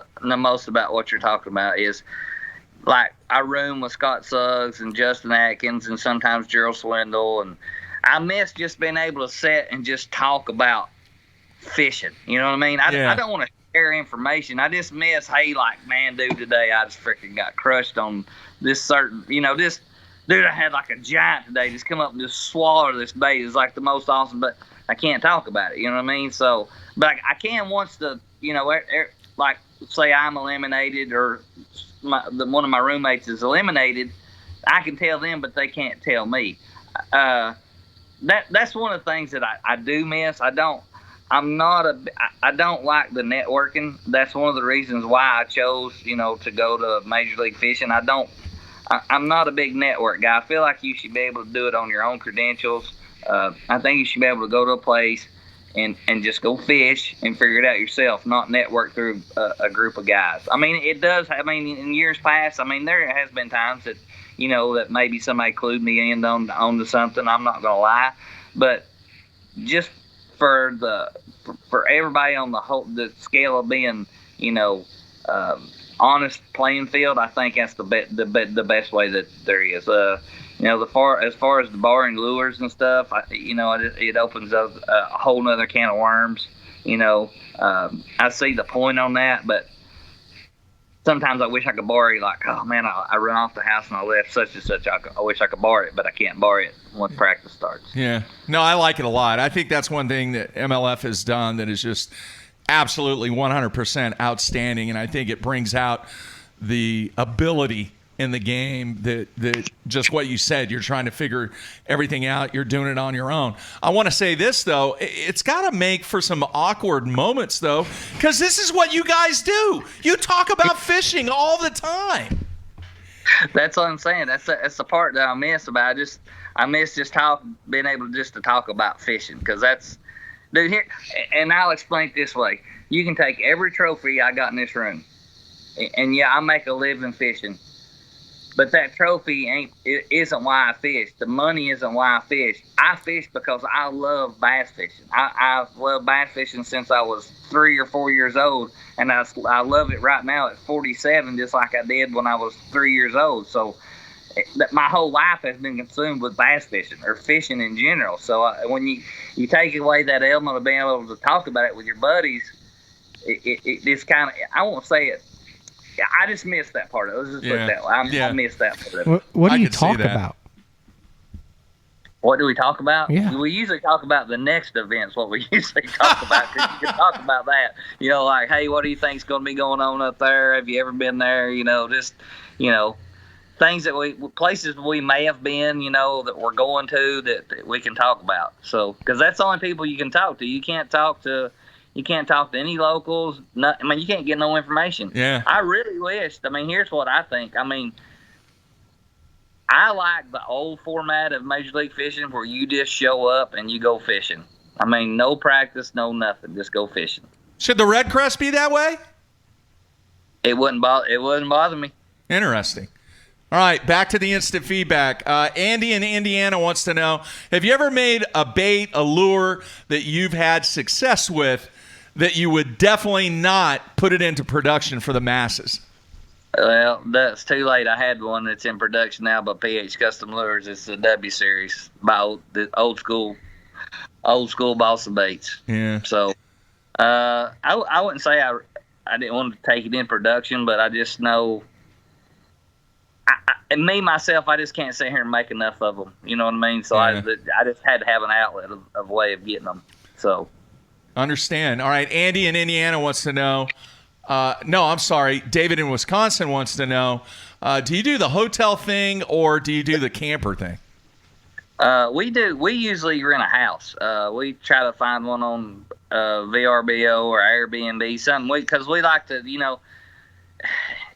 about what you're talking about is, like, I room with Scott Suggs and Justin Atkins and sometimes Gerald Swindle, and I miss just being able to sit and just talk about fishing. You know what I mean? I don't want to share information. I just miss, hey, like, man, dude, today I just freaking got crushed on this certain, this dude, I had like a giant today just come up and just swallow this bait. It's like the most awesome, but I can't talk about it. You know what I mean? So, but I can once like say I'm eliminated or one of my roommates is eliminated, I can tell them, but they can't tell me. That's one of the things that I do miss. I don't like the networking. That's one of the reasons why I chose, to go to Major League Fishing. I'm not a big network guy. I feel like you should be able to do it on your own credentials. I think you should be able to go to a place and just go fish and figure it out yourself, not network through a group of guys. I mean, it does. I mean, in years past, there has been times that, that maybe somebody clued me in onto something. I'm not going to lie. But just for everybody on the scale of being, honest playing field, I think that's the best way that there is. As far as the barring lures and stuff, it opens up a whole nother can of worms. I see the point on that, but sometimes I wish I could borrow it. Like, oh man, I run off the house and I left such and such. I wish I could borrow it, but I can't borrow it once practice starts. Yeah, no, I like it a lot. I think that's one thing that MLF has done that is just absolutely 100% outstanding, and I think it brings out the ability in the game that just what you said, you're trying to figure everything out, you're doing it on your own. I want to say this, though, it's got to make for some awkward moments, though, because this is what you guys do. You talk about fishing all the time. That's what I'm saying. That's the part that I miss about it. I miss just being able just to talk about fishing, because that's, dude, here, and I'll explain it this way. You can take every trophy I got in this room, and yeah, I make a living fishing, but that trophy isn't why I fish. The money isn't why I fish. I fish because I love bass fishing. I've loved bass fishing since I was 3 or 4 years old, and I love it right now at 47, just like I did when I was 3 years old. So my whole life has been consumed with bass fishing or fishing in general. So when you take away that element of being able to talk about it with your buddies, it just kind of, I won't say it. I just miss that part of it. Let's just put it that way. I miss that part of it. What do you talk about? What do we talk about? Yeah. We usually talk about the next events, what we usually talk about, because you can talk about that. Like, hey, what do you think's going to be going on up there? Have you ever been there? Things places we may have been, that we're going to that we can talk about. So, because that's the only people you can talk to. You can't talk to any locals. You can't get no information. Yeah. I really wished. Here's what I think. I like the old format of Major League Fishing where you just show up and you go fishing. No practice, no nothing. Just go fishing. Should the Redcrest be that way? It wouldn't bother me. Interesting. All right, back to the instant feedback. Andy in Indiana wants to know, have you ever made a bait, a lure that you've had success with that you would definitely not put it into production for the masses? Well, that's too late. I had one that's in production now by PH Custom Lures. It's the W Series by the old school boss of baits. Yeah. So I wouldn't say I didn't want to take it in production, but I just know – and me, myself, I just can't sit here and make enough of them. You know what I mean? So yeah. I just had to have an outlet of way of getting them. So understand. All right, Andy in Indiana wants to know. No, I'm sorry. David in Wisconsin wants to know. Do you do the hotel thing or do you do the camper thing? We do. We usually rent a house. We try to find one on VRBO or Airbnb, something. Because we like to,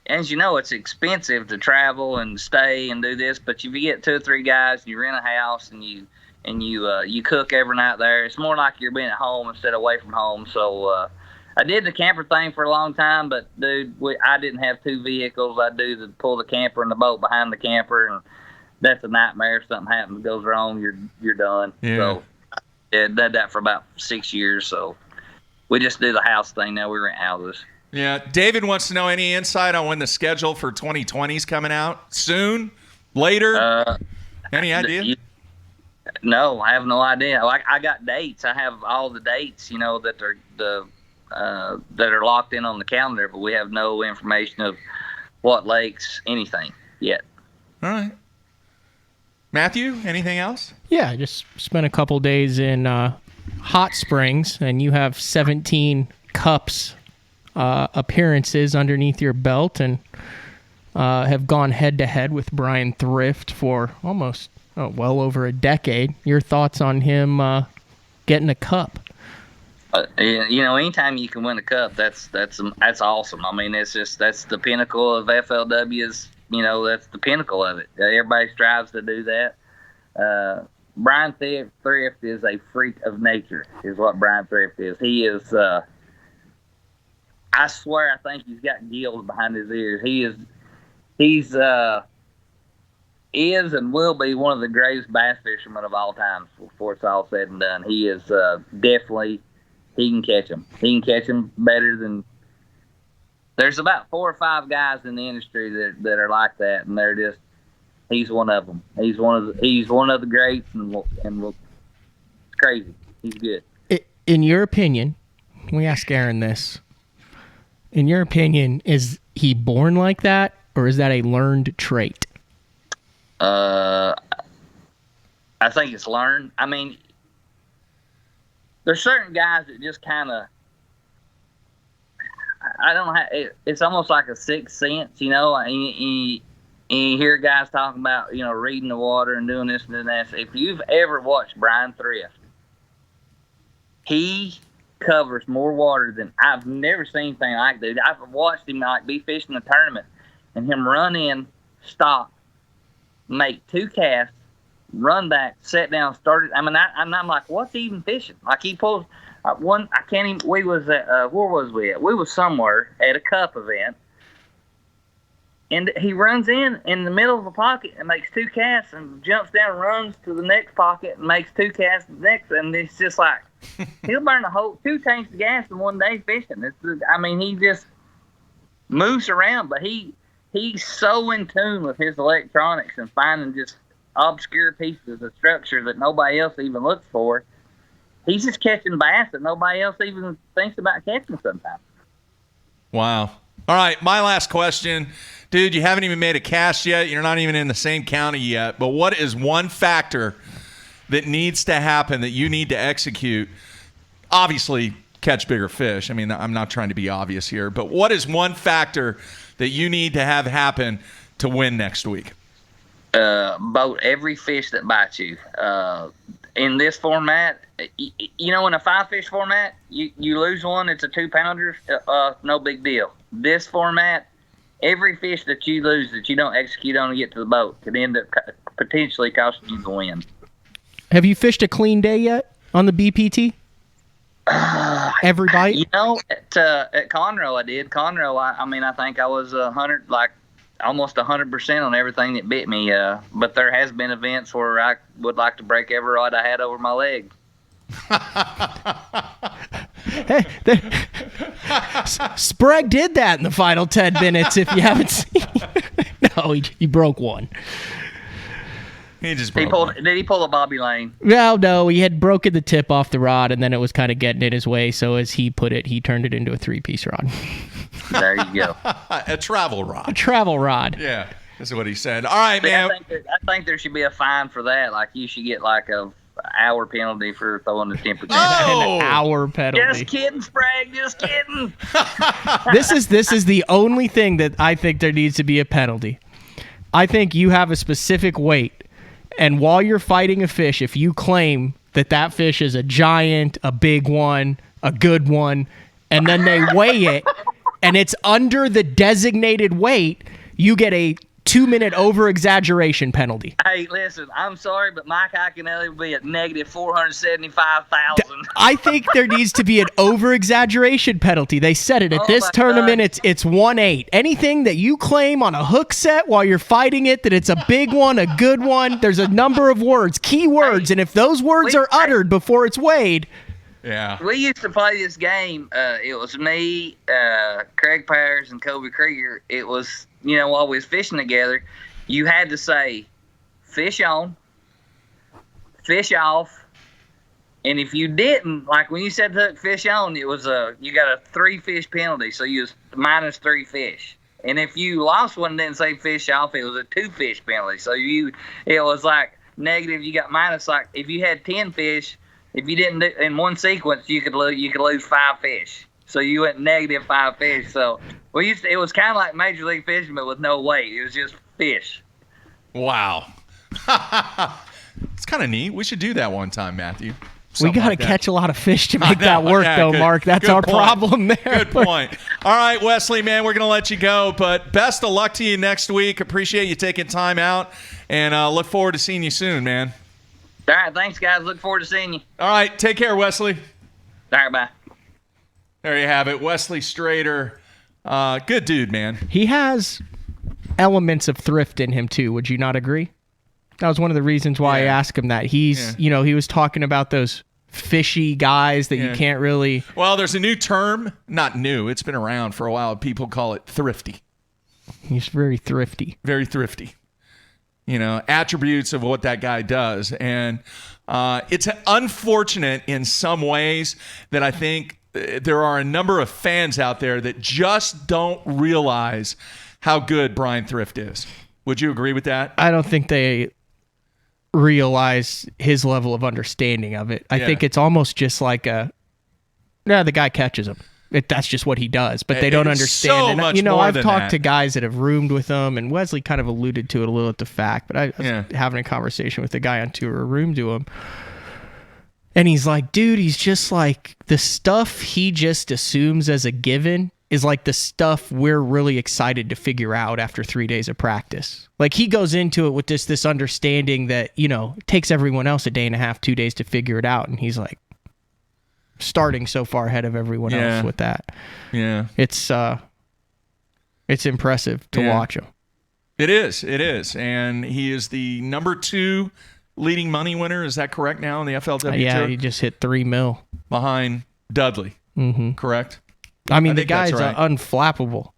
as you know, it's expensive to travel and stay and do this. But if you get 2 or 3 guys, and you rent a house and you cook every night there, it's more like you're being at home instead of away from home. So I did the camper thing for a long time, but dude, I didn't have 2 vehicles. I do pull the camper and the boat behind the camper, and that's a nightmare. If something happens, goes wrong, you're done. Yeah. So I did that for about 6 years. So we just do the house thing now. We rent houses. Yeah, David wants to know any insight on when the schedule for 2020 is coming out. Soon? Later? Any idea? No, I have no idea. I got dates. I have all the dates, that are locked in on the calendar, but we have no information of what lakes, anything yet. All right. Matthew, anything else? Yeah, I just spent a couple days in Hot Springs, and you have 17 cups appearances underneath your belt, and have gone head-to-head with Brian Thrift for almost well over a decade. Your thoughts on him getting a cup? Anytime you can win a cup, that's awesome. I mean, that's the pinnacle of FLW's. That's the pinnacle of it. Everybody strives to do that. Brian Thrift is a freak of nature, is what Brian Thrift is. He is, I swear, I think he's got gills behind his ears. He's and will be one of the greatest bass fishermen of all time before it's all said and done. He is definitely, he can catch them. He can catch them better than. There's about 4 or 5 guys in the industry that are like that, and they're just. He's one of them. He's one of the greats, and it's crazy. He's good. In your opinion, we ask Aaron this. In your opinion, is he born like that, or is that a learned trait? I think it's learned. I mean, there's certain guys that just kind of. I don't have. It's almost like a sixth sense, And you hear guys talking about, reading the water and doing this and doing that. If you've ever watched Brian Thrift, he covers more water than I've never seen anything like that. I've watched him be fishing a tournament and him run in, stop, make 2 casts, run back, sit down, start it. I mean, I'm like, what's he even fishing? Like he pulls one. I can't even. We was at where was we at? We was somewhere at a cup event. And he runs in the middle of a pocket and makes 2 casts and jumps down and runs to the next pocket and makes 2 casts next. And it's just like, he'll burn 2 tanks of gas in one day fishing. He just moves around, but he's so in tune with his electronics and finding just obscure pieces of structure that nobody else even looks for. He's just catching bass that nobody else even thinks about catching sometimes. Wow. All right, my last question. Dude, you haven't even made a cast yet. You're not even in the same county yet. But what is one factor that needs to happen that you need to execute? Obviously, catch bigger fish. I mean, I'm not trying to be obvious here. But what is one factor that you need to have happen to win next week? Boat every fish that bites you. In this format, in a 5-fish format, you lose one, it's a 2-pounder, no big deal. This format, every fish that you lose that you don't execute on to get to the boat could end up potentially costing you the win. Have you fished a clean day yet on the BPT? Every bite? At Conroe I did. Conroe, I think I was 100, almost 100% on everything that bit me. But there has been events where I would like to break every rod I had over my leg. Hey, Sprague did that in the final 10 minutes. If you haven't seen, no, he broke one. He just broke one. Did he pull a Bobby Lane? No, he had broken the tip off the rod, and then it was kind of getting in his way. So as he put it, he turned it into a 3-piece rod. There you go. A travel rod. A travel rod. Yeah, that's what he said. All right, man. I think there should be a fine for that. Like you should get like a hour penalty for throwing the temperature. An hour penalty. Just kidding, Sprague. Just kidding. This is the only thing that I think there needs to be a penalty. I think you have a specific weight, and while you're fighting a fish, if you claim that fish is a giant, a big one, a good one, and then they weigh it, and it's under the designated weight, you get a 2-minute over-exaggeration penalty. Hey, listen, I'm sorry, but Mike Iaconelli will be at negative 475,000. I think there needs to be an over-exaggeration penalty. They said it. At this tournament, it's 1/8. Anything that you claim on a hook set while you're fighting it, that it's a big one, a good one, there's a number of words, key words, and if those words are uttered before it's weighed... Yeah. We used to play this game. It was me, Craig Powers, and Kobe Krieger. It was, while we was fishing together, you had to say, fish on, fish off, and if you didn't, like when you said hook, fish on, it was you got a 3-fish penalty, so you was minus 3 fish. And if you lost one and didn't say fish off, it was a 2-fish penalty. So it was like negative, you got minus. Like if you had 10 fish, if you didn't do in one sequence, you could lose 5 fish. So you went negative 5 fish. So it was kind of like Major League Fishing, but with no weight. It was just fish. Wow. It's kind of neat. We should do that one time, Matthew. We got to catch a lot of fish to make that work, though, good, Mark. That's our problem there. Good point. All right, Wesley, man, we're going to let you go, but best of luck to you next week. Appreciate you taking time out, and look forward to seeing you soon, man. All right, thanks, guys. Look forward to seeing you. All right, take care, Wesley. All right, bye. There you have it, Wesley Strader. Good dude, man. He has elements of thrift in him, too. Would you not agree? That was one of the reasons why I asked him that. He was talking about those fishy guys that you can't really... Well, there's a new term. Not new. It's been around for a while. People call it thrifty. He's very thrifty. Very thrifty. Attributes of what that guy does. And it's unfortunate in some ways that I think there are a number of fans out there that just don't realize how good Brian Thrift is. Would you agree with that? I don't think they realize his level of understanding of it. I think it's almost just like the guy catches them. That's just what he does, but they don't understand. So and, much more I've than talked that. to guys that have roomed with him, and Wesley kind of alluded to it a little at the fact, but I was having a conversation with a guy on tour, a room to him, and he's like, dude, he's just like, the stuff he just assumes as a given is like the stuff we're really excited to figure out after 3 days of practice. Like he goes into it with this understanding that, it takes everyone else a day and a half, 2 days to figure it out. And he's like starting so far ahead of everyone else with that. Yeah. It's impressive to watch him. It is. And he is the number 2 leading money winner. Is that correct now in the FLW Yeah, tour? he just hit $3 million. Behind Dudley. Mm-hmm. Correct? I mean, the guy's unflappable.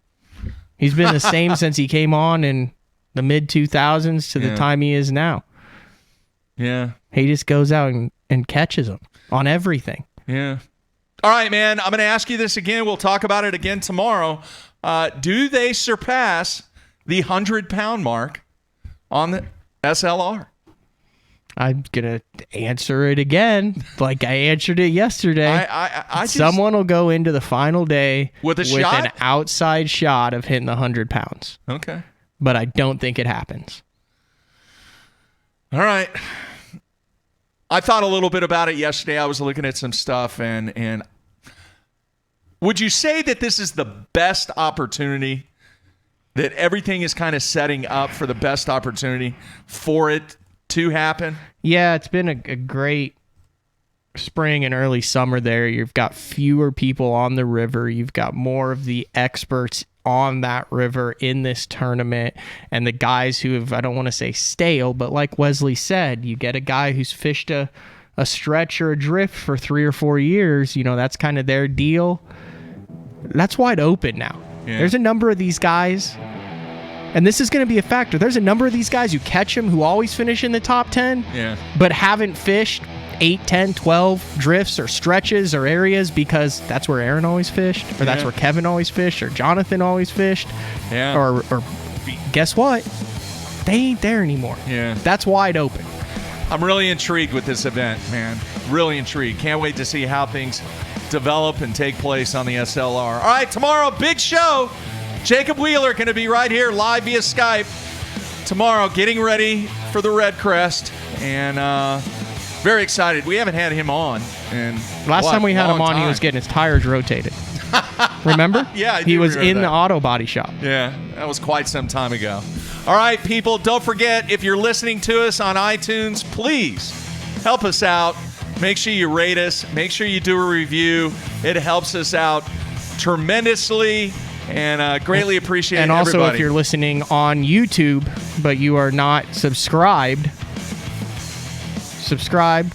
He's been the same since he came on in the mid-2000s to the time he is now. Yeah. He just goes out and catches them on everything. Yeah. All right, man. I'm going to ask you this again. We'll talk about it again tomorrow. Do they surpass the 100-pound mark on the SLR? I'm going to answer it again like I answered it yesterday. Someone will go into the final day with an outside shot of hitting the 100 pounds. Okay. But I don't think it happens. All right. I thought a little bit about it yesterday. I was looking at some stuff, and would you say that this is the best opportunity, that everything is kind of setting up for the best opportunity for it to happen? Yeah, it's been a great spring and early summer there. You've got fewer people on the river. You've got more of the experts on that river in this tournament, and the guys who have, I don't want to say stale, but like Wesley said, you get a guy who's fished a stretch or a drift for 3 or 4 years, that's kind of their deal. That's wide open now. Yeah. There's a number of these guys, and this is going to be a factor. There's a number of these guys who catch them who always finish in the top 10, but haven't fished 8, 10, 12 drifts or stretches or areas because that's where Aaron always fished, or that's where Kevin always fished, or Jonathan always fished. Yeah. Or guess what? They ain't there anymore. Yeah. That's wide open. I'm really intrigued with this event, man. Really intrigued. Can't wait to see how things develop and take place on the SLR. All right, tomorrow, big show. Jacob Wheeler going to be right here live via Skype tomorrow, getting ready for the Redcrest, and very excited. We haven't had him on. And last time we had him on, he was getting his tires rotated. Remember? Yeah, he was in the auto body shop. Yeah, that was quite some time ago. All right, people, don't forget, if you're listening to us on iTunes, please help us out. Make sure you rate us. Make sure you do a review. It helps us out tremendously, and greatly appreciate it. And also, everybody. If you're listening on YouTube, but you are not subscribe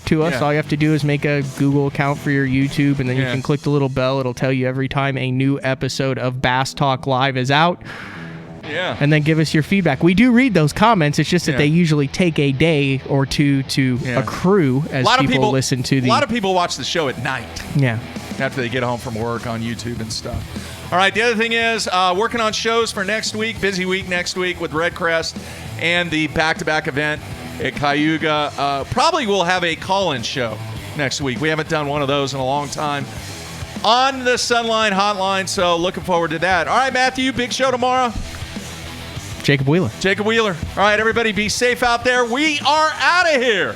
to us. Yeah. All you have to do is make a Google account for your YouTube, and then you Yeah. can click the little bell. It'll tell you every time a new episode of Bass Talk Live is out. Yeah. And then give us your feedback. We do read those comments. It's just that they usually take a day or two to accrue as people listen to the... A lot of people watch the show at night. Yeah. After they get home from work on YouTube and stuff. All right, the other thing is working on shows for next week. Busy week next week with Redcrest and the back-to-back event at Cayuga. Probably we'll have a call-in show next week. We haven't done one of those in a long time on the Sunline Hotline, so looking forward to that. All right, Matthew, big show tomorrow. Jacob Wheeler. All right, everybody, be safe out there. We are out of here.